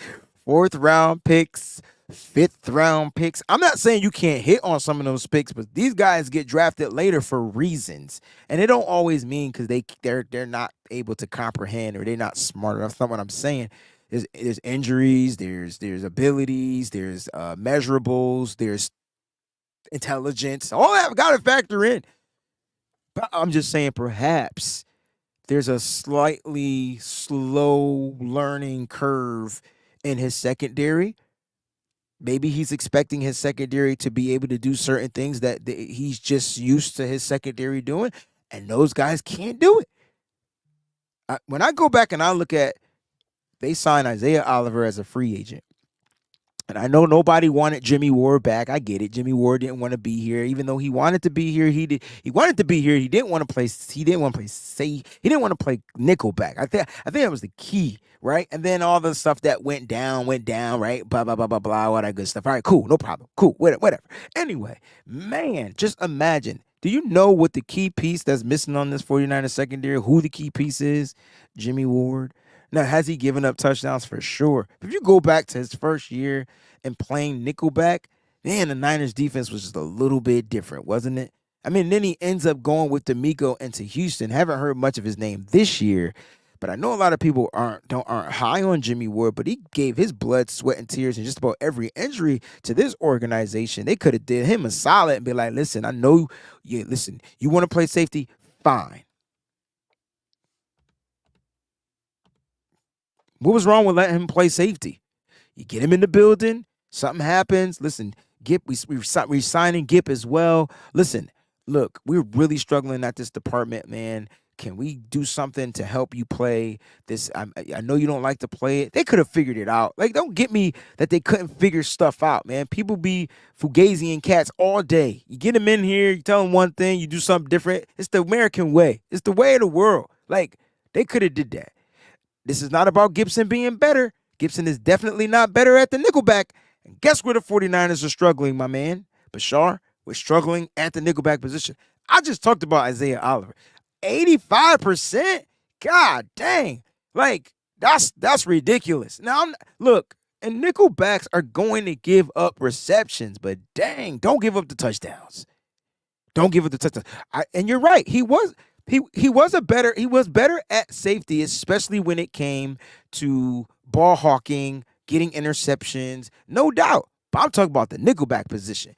fourth round picks, fifth round picks. I'm not saying you can't hit on some of those picks, but these guys get drafted later for reasons, and it don't always mean because they're not able to comprehend or they're not smart enough. That's not what I'm saying. There's injuries, there's abilities, there's measurables, there's intelligence. All that got to factor in. But I'm just saying, perhaps there's a slightly slow learning curve in his secondary. Maybe he's expecting his secondary to be able to do certain things that he's just used to his secondary doing, and those guys can't do it. When I go back and I look at, they signed Isaiah Oliver as a free agent. And I know nobody wanted Jimmy Ward back. I get it. Jimmy Ward didn't want to be here, even though he wanted to be here. He wanted to be here. He didn't want to play. He didn't want to play. He didn't want to play nickelback. I think that was the key, right? And then all the stuff that went down, right? Blah blah blah blah blah. All that good stuff. All right, cool, no problem. Cool, whatever. Anyway, man, just imagine. Do you know what the key piece that's missing on this 49ers secondary? Who the key piece is? Jimmy Ward. Now, has he given up touchdowns? For sure. If you go back to his first year and playing nickelback, man, the Niners defense was just a little bit different, wasn't it? I mean, then he ends up going with D'Amico into Houston. Haven't heard much of his name this year, but I know a lot of people aren't high on Jimmy Ward, but he gave his blood, sweat, and tears in just about every injury to this organization. They could have did him a solid and be like, listen, I know you want to play safety? Fine. What was wrong with letting him play safety? You get him in the building, something happens. Listen, Gip, we're signing Gip as well. Listen, look, we're really struggling at this department, man. Can we do something to help you play this? I know you don't like to play it. They could have figured it out. Like, don't get me that they couldn't figure stuff out, man. People be fugazi and cats all day. You get them in here, you tell them one thing, you do something different. It's the American way. It's the way of the world. Like, they could have did that. This is not about Gibson being better. Gibson is definitely not better at the nickelback. And guess where the 49ers are struggling, my man? Bashar, we're struggling at the nickelback position. I just talked about Isaiah Oliver. 85%? God dang. Like, that's ridiculous. Now, look, and nickelbacks are going to give up receptions, but dang, don't give up the touchdowns. Don't give up the touchdowns. And you're right. He was better at safety, especially when it came to ball hawking, getting interceptions, no doubt. But I'm talking about the nickelback position.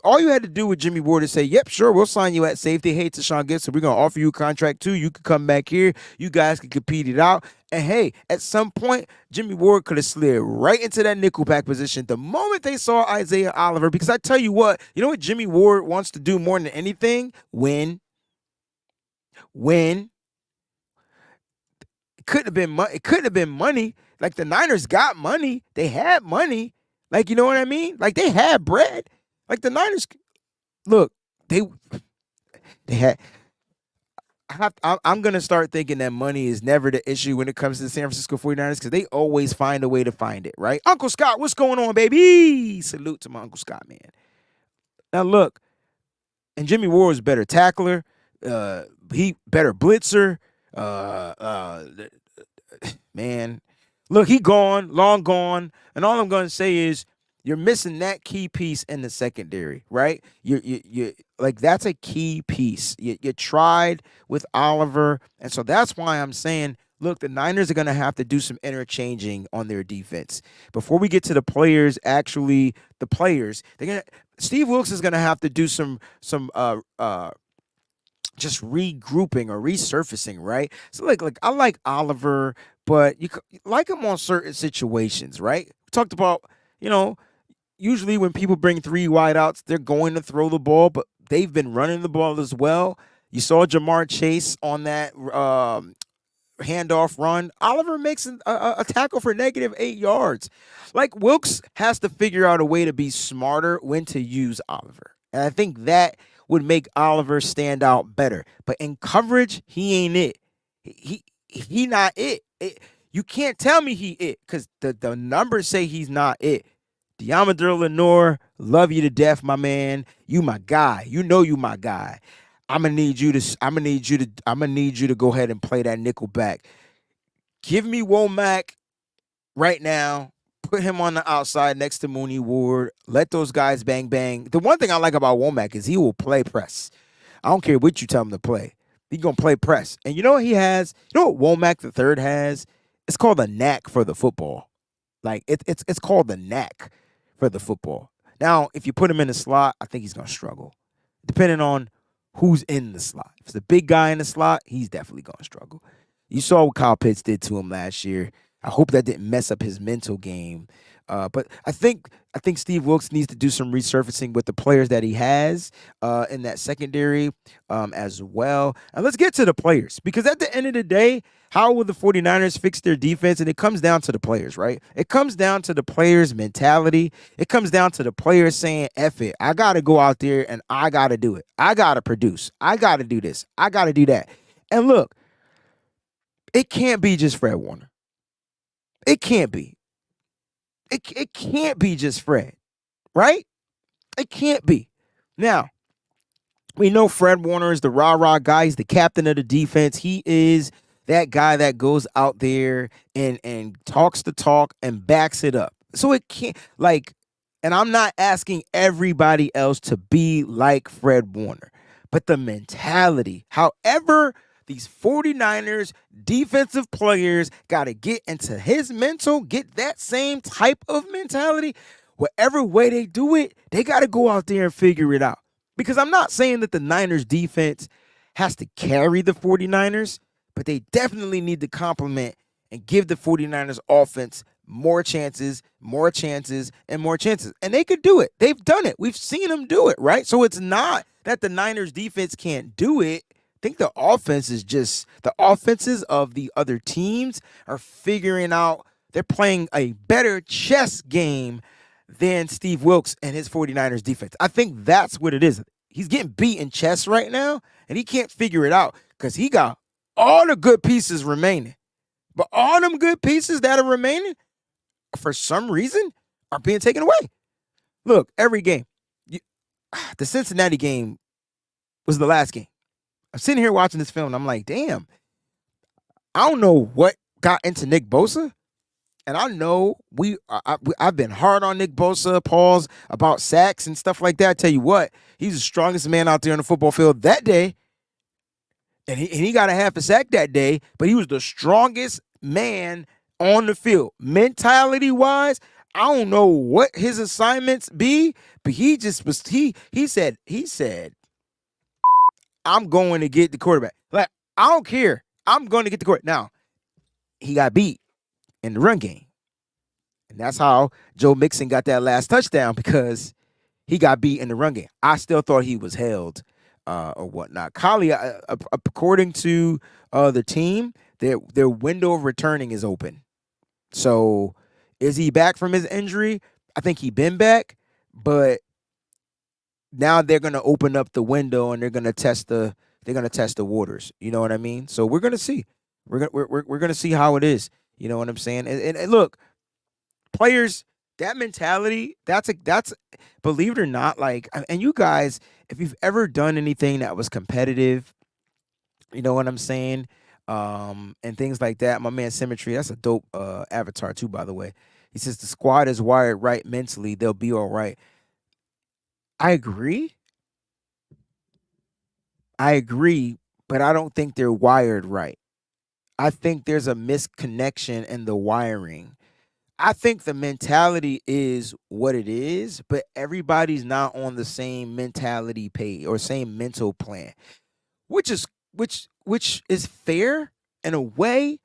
All you had to do with Jimmy Ward is say, yep, sure, we'll sign you at safety. Hey, Tashawn Gibson, we're going to offer you a contract too. You can come back here. You guys can compete it out. And hey, at some point, Jimmy Ward could have slid right into that nickelback position the moment they saw Isaiah Oliver. Because I tell you what Jimmy Ward wants to do more than anything? Win. It couldn't have been money. Like, the Niners got money. They had money. Like, you know what I mean? Like, they had bread. Like, the Niners, look, they had. I'm gonna start thinking that money is never the issue when it comes to the San Francisco 49ers, because they always find a way to find it, right? Uncle Scott, what's going on, baby? Salute to my Uncle Scott, man. Now look, and Jimmy Ward was a better tackler. He better blitzer. Man, look, he gone, long gone, and all I'm gonna say is you're missing that key piece in the secondary, right? You like, that's a key piece. You tried with Oliver, and so that's why I'm saying, look, the Niners are gonna have to do some interchanging on their defense before we get to the players. Actually, the players, Steve Wilkes is gonna have to do some just regrouping or resurfacing, right? So like I like Oliver, but you like him on certain situations, right? We talked about, usually when people bring 3 wideouts, they're going to throw the ball, but they've been running the ball as well. You saw Jamar Chase on that handoff run, Oliver makes a tackle for -8 yards. Like, Wilkes has to figure out a way to be smarter when to use Oliver. And I think that would make Oliver stand out better. But in coverage, he ain't it. He not it. You can't tell me he it, because the numbers say he's not it. Deommodore Lenoir, love you to death, my man. You my guy. You know you my guy. I'm gonna need you to go ahead and play that nickel back. Give me Womack right now. Put him on the outside next to Mooney Ward. Let those guys bang bang. The one thing I like about Womack is he will play press. I don't care what you tell him to play. He's gonna play press. And you know what he has? You know what Womack the third has? It's called a knack for the football. Like, it's called the knack for the football. Now, if you put him in the slot, I think he's gonna struggle, depending on who's in the slot. If it's a big guy in the slot, he's definitely gonna struggle. You saw what Kyle Pitts did to him last year. I hope that didn't mess up his mental game. But I think Steve Wilkes needs to do some resurfacing with the players that he has in that secondary as well. And let's get to the players, because at the end of the day, how will the 49ers fix their defense? And it comes down to the players, right? It comes down to the players' mentality. It comes down to the players saying, F it, I got to go out there and I got to do it. I got to produce. I got to do this. I got to do that. And look, it can't be just Fred Warner. It can't be. It can't be just Fred, right? It can't be. Now, we know Fred Warner is the rah-rah guy. He's the captain of the defense. He is that guy that goes out there and talks the talk and backs it up. So it can't, like, and I'm not asking everybody else to be like Fred Warner, but the mentality, however, these 49ers defensive players got to get into his mental, get that same type of mentality. Whatever way they do it, they got to go out there and figure it out. Because I'm not saying that the Niners defense has to carry the 49ers, but they definitely need to complement and give the 49ers offense more chances, and more chances. And they could do it. They've done it. We've seen them do it, right? So it's not that the Niners defense can't do it. I think the offense is just, the offenses of the other teams are figuring out, they're playing a better chess game than Steve Wilkes and his 49ers defense. I think that's what it is. He's getting beat in chess right now, and he can't figure it out because he got all the good pieces remaining. But all them good pieces that are remaining, for some reason, are being taken away. Look, every game. The Cincinnati game was the last game. I'm sitting here watching this film, and I'm like, damn, I don't know what got into Nick Bosa. And I know I've been hard on Nick Bosa, Pauls, about sacks and stuff like that. I tell you what, he's the strongest man out there on the football field that day. And he got a half a sack that day, but he was the strongest man on the field. Mentality-wise, I don't know what his assignments be, but he just was, he said, I'm going to get the quarterback. Like, I don't care. I'm going to get the quarterback. Now, he got beat in the run game. And that's how Joe Mixon got that last touchdown, because he got beat in the run game. I still thought he was held or whatnot. Collie, according to the team, their window of returning is open. So is he back from his injury? I think he been back, but now they're going to open up the window and they're going to test the waters. You know what I mean? So we're going to see. We're going to see how it is. You know what I'm saying? And look, players, that mentality, that's believe it or not, like, and you guys, if you've ever done anything that was competitive, you know what I'm saying? And things like that. My man Symmetry, that's a dope avatar too, by the way. He says the squad is wired right mentally, they'll be all right. I agree, but I don't think they're wired right. I think there's a misconnection in the wiring. I think the mentality is what it is, but everybody's not on the same mentality page or same mental plan, which is fair in a way.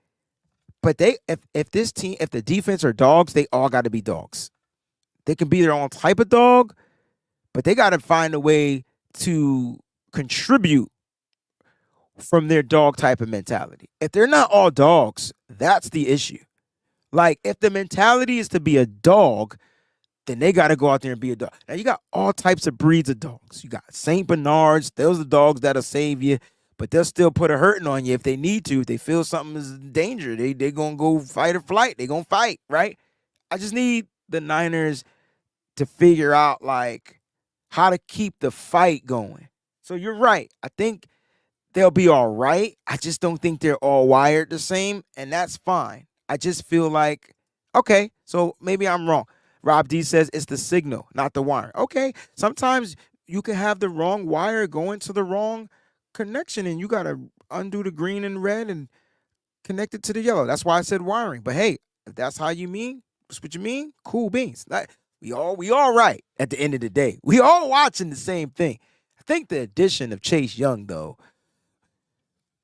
But if the defense are dogs, they all got to be dogs. They can be their own type of dog, but they got to find a way to contribute from their dog type of mentality. If they're not all dogs, that's the issue. Like, if the mentality is to be a dog, then they got to go out there and be a dog. Now, you got all types of breeds of dogs. You got St. Bernards. Those are dogs that'll save you, but they'll still put a hurting on you if they need to. If they feel something is in danger, they're going to go fight or flight. They're going to fight, right? I just need the Niners to figure out, like, how to keep the fight going. So you're right. I think they'll be all right. I just don't think they're all wired the same, and that's fine. I just feel like, okay, so maybe I'm wrong. Rob D says it's the signal, not the wire. Okay, sometimes you can have the wrong wire going to the wrong connection, and you got to undo the green and red and connect it to the yellow. That's why I said wiring. But hey, if that's how you mean, that's what you mean, cool beans. Like, we all right at the end of the day. We all watching the same thing. I think the addition of Chase Young, though,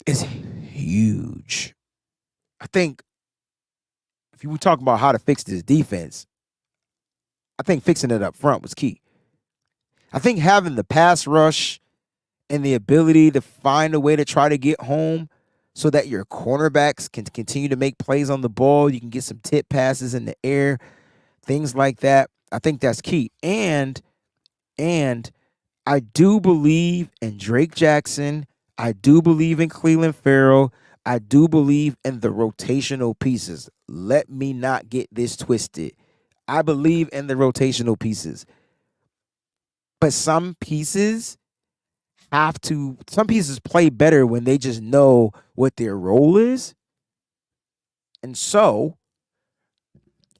is huge. I think if you were talking about how to fix this defense, I think fixing it up front was key. I think having the pass rush and the ability to find a way to try to get home so that your cornerbacks can continue to make plays on the ball, you can get some tip passes in the air, things like that. I think that's key. And I do believe in Drake Jackson. I do believe in Cleveland Farrell. I do believe in the rotational pieces. Let me not get this twisted. I believe in the rotational pieces. But some pieces play better when they just know what their role is. And so,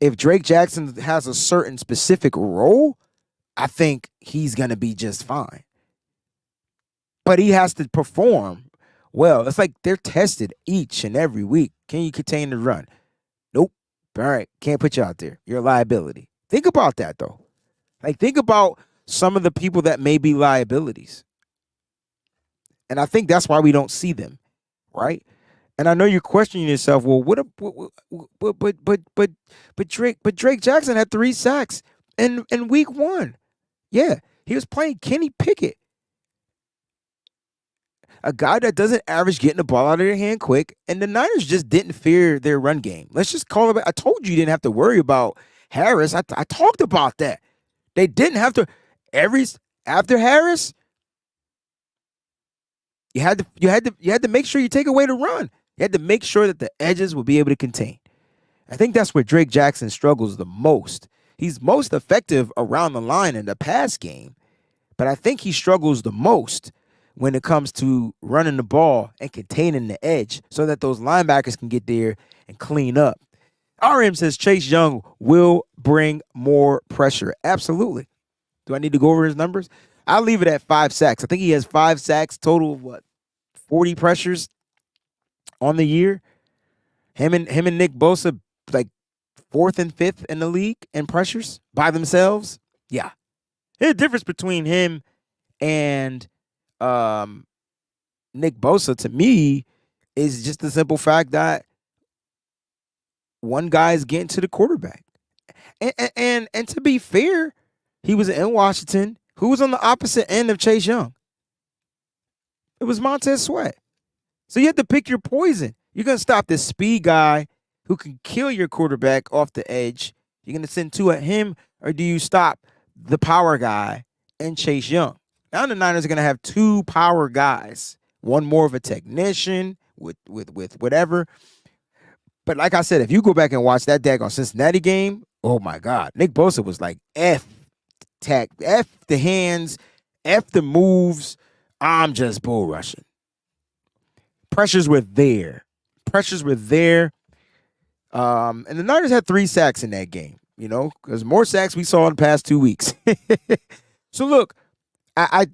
if Drake Jackson has a certain specific role, I think he's going to be just fine. But he has to perform well. It's like they're tested each and every week. Can you contain the run? Nope. All right. Can't put you out there. You're a liability. Think about that, though. Like, think about some of the people that may be liabilities. And I think that's why we don't see them, right? And I know you're questioning yourself. Well, but Drake Jackson had 3 sacks in week 1. Yeah, he was playing Kenny Pickett, a guy that doesn't average getting the ball out of their hand quick, and the Niners just didn't fear their run game. Let's just call it. I told you didn't have to worry about Harris. I talked about that. They didn't have to. After Harris, you had to make sure you take away the run. You had to make sure that the edges will be able to contain. I think that's where Drake Jackson struggles the most. He's most effective around the line in the pass game, but I think he struggles the most when it comes to running the ball and containing the edge so that those linebackers can get there and clean up. RM says Chase Young will bring more pressure. Absolutely. Do I need to go over his numbers? I'll leave it at 5 sacks. I think he has 5 sacks, total of 40 pressures on the year. Him and Nick Bosa, like 4th and 5th in the league in pressures by themselves. Yeah. There's a difference between him and Nick Bosa, to me, is just the simple fact that one guy is getting to the quarterback. And to be fair, he was in Washington. Who was on the opposite end of Chase Young? It was Montez Sweat. So you have to pick your poison. You're going to stop this speed guy who can kill your quarterback off the edge. You're going to send 2 at him, or do you stop the power guy and Chase Young? Now the Niners are going to have 2 power guys, one more of a technician with whatever. But like I said, if you go back and watch that daggone Cincinnati game, oh my God, Nick Bosa was like F the hands, F the moves. I'm just bull rushing. Pressures were there. And the Niners had 3 sacks in that game, because more sacks we saw in the past 2 weeks. So look, I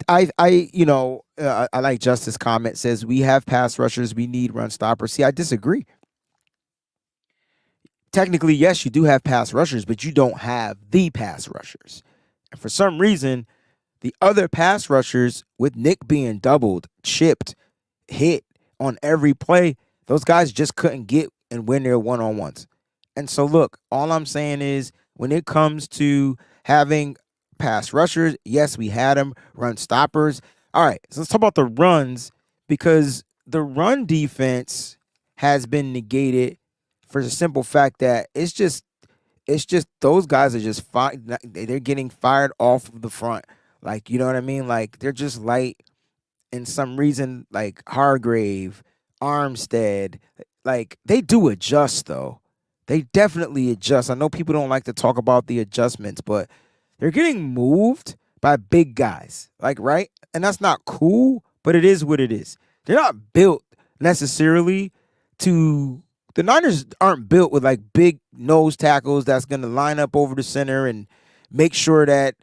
like Justice comment says we have pass rushers, we need run stoppers. See, I disagree. Technically, yes, you do have pass rushers, but you don't have the pass rushers. And for some reason, the other pass rushers, with Nick being doubled, chipped, hit on every play, those guys just couldn't get and win their one-on-ones. And so, look, all I'm saying is when it comes to having pass rushers, yes, we had them, run stoppers. All right, so let's talk about the runs, because the run defense has been negated for the simple fact that it's just those guys are just fine. They're getting fired off of the front. Like, you know what I mean? Like, they're just light, and some reason, like Hargrave, Armstead, like they do adjust though. They definitely adjust. I know people don't like to talk about the adjustments, but they're getting moved by big guys. Like, right? And that's not cool, but it is what it is. They're not built necessarily to the Niners aren't built with like big nose tackles that's gonna line up over the center and make sure that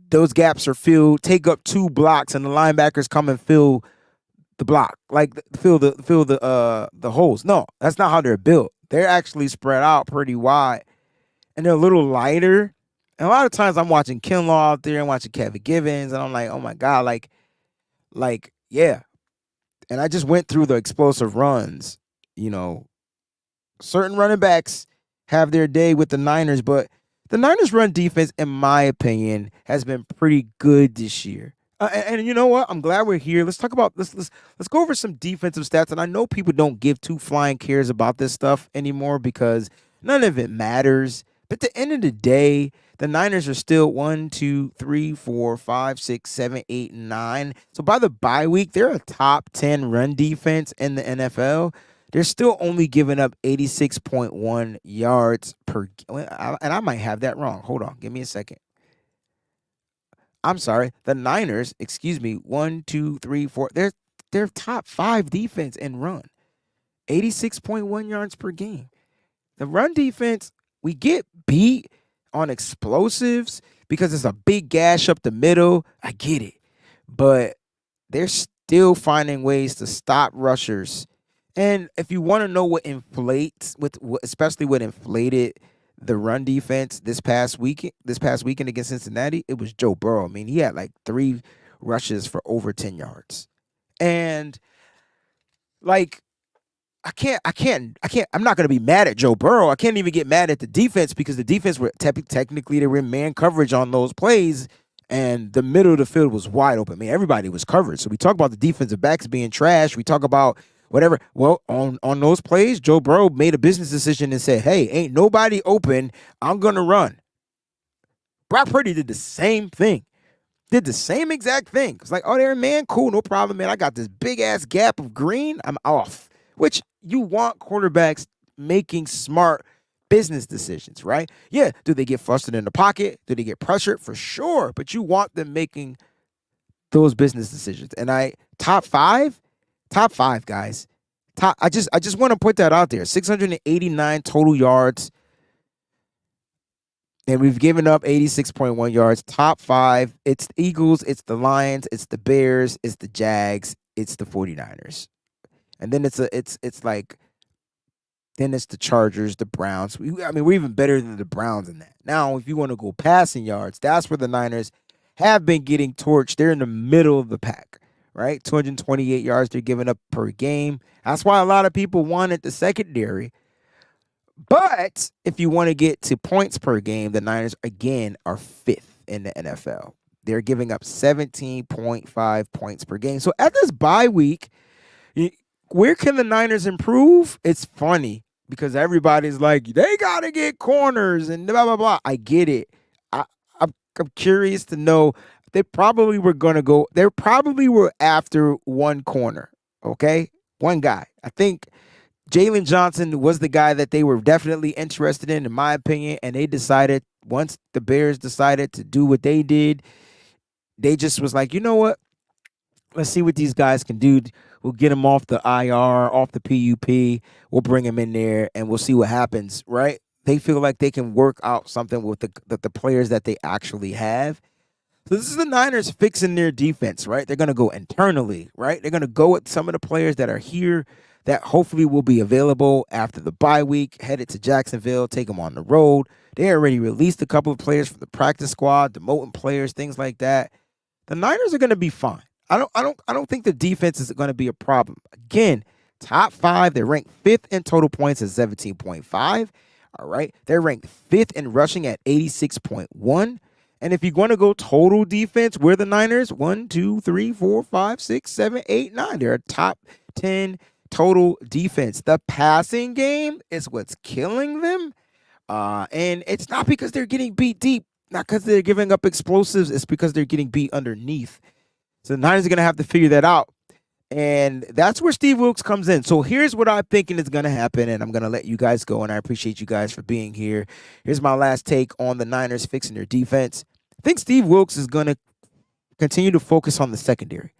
those gaps are filled, take up two blocks, and the linebackers come and fill the block, like fill the holes. No, that's not how they're built. They're actually spread out pretty wide, and they're a little lighter. And a lot of times, I'm watching Kinlaw out there and watching Kevin Givens, and I'm like, oh my god, yeah. And I just went through the explosive runs. You know, certain running backs have their day with the Niners, but the Niners' run defense, in my opinion, has been pretty good this year. And you know what? I'm glad we're here. Let's talk about let's go over some defensive stats. And I know people don't give two flying cares about this stuff anymore because none of it matters. But at the end of the day, the Niners are still 1, 2, 3, 4, 5, 6, 7, 8, 9. So by the bye week, they're a top 10 run defense in the NFL. They're still only giving up 86.1 yards per, and I might have that wrong. Hold on, give me a second. I'm sorry, the Niners, excuse me, 1, 2, 3, 4. They're top 5 defense in run, 86.1 yards per game. The run defense, we get beat on explosives because it's a big gash up the middle. I get it, but they're still finding ways to stop rushers. And if you want to know what inflates, especially what inflated the run defense this past weekend against Cincinnati, it was Joe Burrow. I mean, he had like 3 rushes for over 10 yards. And like I'm not going to be mad at Joe Burrow. I can't even get mad at the defense because the defense were technically they were in man coverage on those plays and the middle of the field was wide open. I mean, everybody was covered. So we talk about the defensive backs being trash. We talk about whatever. Well, on those plays, Joe Burrow made a business decision and said, hey, ain't nobody open. I'm going to run. Brock Purdy did the same thing. Did the same exact thing. It's like, oh, there, man, cool, no problem, man. I got this big-ass gap of green. I'm off. Which you want quarterbacks making smart business decisions, right? Yeah, do they get flustered in the pocket? Do they get pressured? For sure. But you want them making those business decisions. And top five, guys. I just want to put that out there. 689 total yards. And we've given up 86.1 yards. Top 5. It's the Eagles, it's the Lions, it's the Bears, it's the Jags, it's the 49ers. And then it's the Chargers, the Browns. We're even better than the Browns in that. Now, if you want to go passing yards, that's where the Niners have been getting torched. They're in the middle of the pack, right? 228 yards they're giving up per game. That's why a lot of people wanted the secondary. But if you want to get to points per game, the Niners, again, are 5th in the NFL. They're giving up 17.5 points per game. So at this bye week, where can the Niners improve? It's funny because everybody's like, they got to get corners and blah, blah, blah. I get it. I'm curious to know. They probably were after one corner, okay? One guy. I think Jalen Johnson was the guy that they were definitely interested in my opinion, and they decided, once the Bears decided to do what they did, they just was like, you know what? Let's see what these guys can do. We'll get them off the IR, off the PUP. We'll bring them in there, and we'll see what happens, right? They feel like they can work out something with the players that they actually have. So this is the Niners fixing their defense, right? They're going to go internally, right? They're going to go with some of the players that are here that hopefully will be available after the bye week, headed to Jacksonville, take them on the road. They already released a couple of players from the practice squad, demoting players, things like that. The Niners are going to be fine. I don't think the defense is going to be a problem. Again, top 5. They're ranked 5th in total points at 17.5. All right. They're ranked 5th in rushing at 86.1. And if you're going to go total defense, we're the Niners. 1, 2, 3, 4, 5, 6, 7, 8, 9. They're a top 10 total defense. The passing game is what's killing them. And it's not because they're getting beat deep, not because they're giving up explosives. It's because they're getting beat underneath. So the Niners are going to have to figure that out. And that's where Steve Wilks comes in. So here's what I'm thinking is going to happen, and I'm going to let you guys go, and I appreciate you guys for being here. Here's my last take on the Niners fixing their defense. I think Steve Wilks is going to continue to focus on the secondary.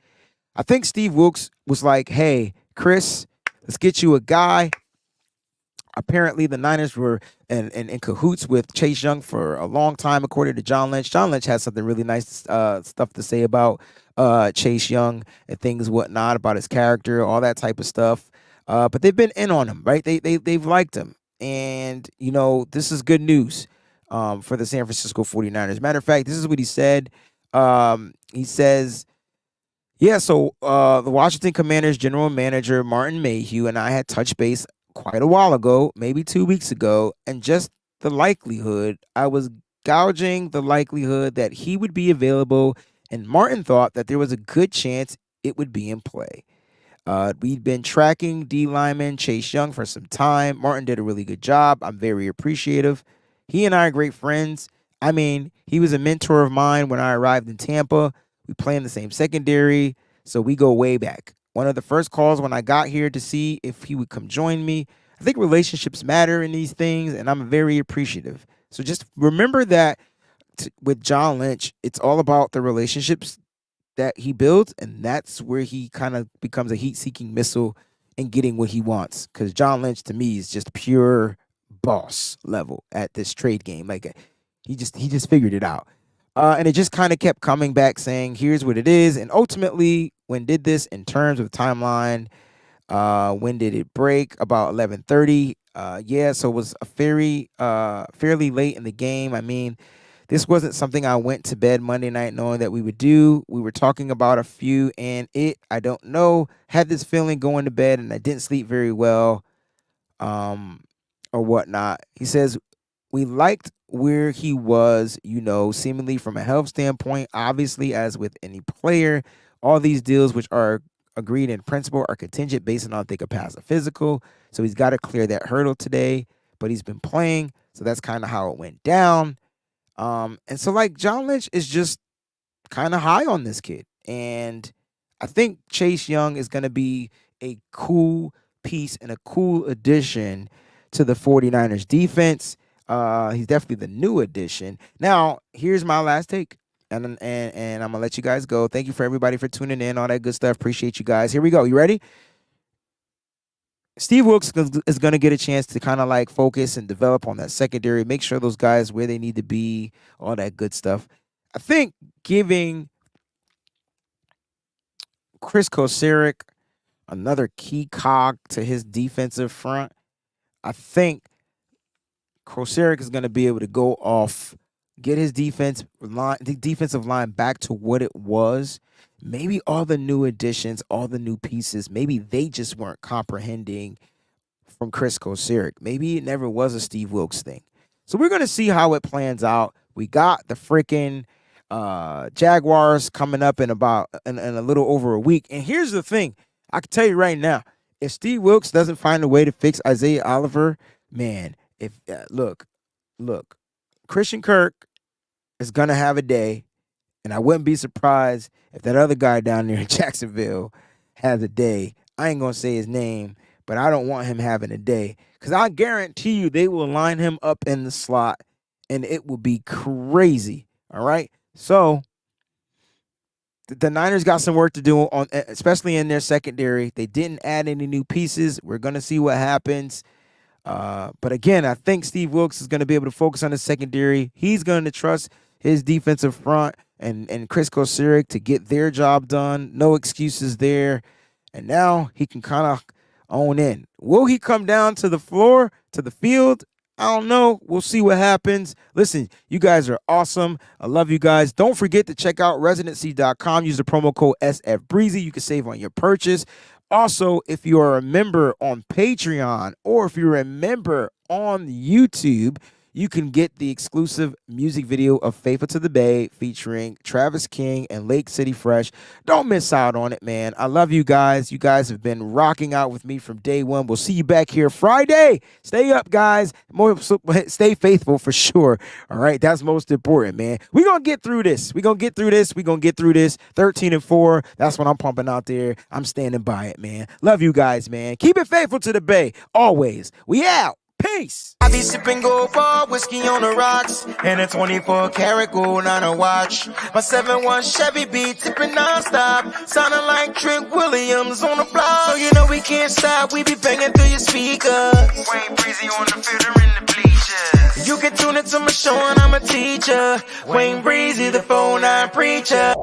I think Steve Wilks was like, hey, Chris, let's get you a guy. Apparently, the Niners were in cahoots with Chase Young for a long time, according to John Lynch. John Lynch has something really nice stuff to say about Chase Young and things, whatnot, about his character, all that type of stuff. But they've been in on him, right? They've liked him. And, this is good news for the San Francisco 49ers. Matter of fact, this is what he said. He says, so the Washington Commanders general manager, Martin Mayhew, and I had touched base quite a while ago, maybe 2 weeks ago, and just the likelihood, I was gouging the likelihood that he would be available, and Martin thought that there was a good chance it would be in play. We'd been tracking D lineman Chase Young for some time. Martin did a really good job. I'm very appreciative. He and I are great friends. I mean, he was a mentor of mine when I arrived in Tampa. We play in the same secondary, so we go way back. One of the first calls when I got here to see if he would come join me. I think relationships matter in these things, and I'm very appreciative. So just remember that with John Lynch, it's all about the relationships that he builds, and that's where he kind of becomes a heat-seeking missile in getting what he wants. Because John Lynch, to me, is just pure boss level at this trade game. Like, he just figured it out. And it just kind of kept coming back saying, here's what it is. And ultimately, when did this in terms of timeline? When did it break? About 11:30. So it was a fairly late in the game. I mean, this wasn't something I went to bed Monday night knowing that we would do. We were talking about a few, and I don't know, had this feeling going to bed, and I didn't sleep very well, or whatnot. He says, we liked where he was, seemingly from a health standpoint. Obviously, as with any player, all these deals, which are agreed in principle, are contingent based on if they could pass a physical. So he's got to clear that hurdle today, but he's been playing. So that's kind of how it went down. And so, like, John Lynch is just kind of high on this kid. And I think Chase Young is going to be a cool piece and a cool addition to the 49ers defense. He's definitely the new addition. Now, here's my last take. And I'm going to let you guys go. Thank you for everybody for tuning in, all that good stuff. Appreciate you guys. Here we go. You ready? Steve Wilks is going to get a chance to kind of like focus and develop on that secondary, make sure those guys where they need to be, all that good stuff. I think giving Chris Kocurek another key cog to his defensive front, I think Kocurek is going to be able to go off, get his defensive line back to what it was. Maybe all the new additions, all the new pieces, maybe they just weren't comprehending from Chris Kocurek. Maybe it never was a Steve Wilks thing. So we're going to see how it plans out. We got the freaking Jaguars coming up in a little over a week. And here's the thing. I can tell you right now, if Steve Wilks doesn't find a way to fix Isaiah Oliver, man, look, Christian Kirk is going to have a day. And I wouldn't be surprised if that other guy down there in Jacksonville has a day. I ain't going to say his name, but I don't want him having a day. Because I guarantee you they will line him up in the slot, and it will be crazy. All right? So, the Niners got some work to do, especially in their secondary. They didn't add any new pieces. We're going to see what happens. But again, I think Steve Wilks is going to be able to focus on the secondary. He's going to trust his defensive front and Chris Kocurek to get their job done. No excuses there. And now he can kind of own in. Will he come down to the floor, to the field? I don't know. We'll see what happens. Listen, you guys are awesome. I love you guys. Don't forget to check out residency.com. Use the promo code SFBreezy. You can save on your purchase. Also, if you are a member on Patreon or if you're a member on YouTube, you can get the exclusive music video of Faithful to the Bay featuring Travis King and Lake City Fresh. Don't miss out on it, man. I love you guys. You guys have been rocking out with me from day one. We'll see you back here Friday. Stay up, guys. Stay faithful for sure. All right, that's most important, man. We're going to get through this. We're going to get through this. We're going to get through this. 13-4. That's what I'm pumping out there. I'm standing by it, man. Love you guys, man. Keep it faithful to the Bay. Always. We out. Peace. I be sipping gold bar, whiskey on the rocks, and a 24 karat gold on a watch. My 7-1 Chevy be tipping non-stop, sounding like Trent Williams on the block. So you know we can't stop, we be banging through your speakers. Wayne Breezy on the field or in the bleachers. You can tune into my show and I'm a teacher. Wayne Breezy, the 4-9 preacher.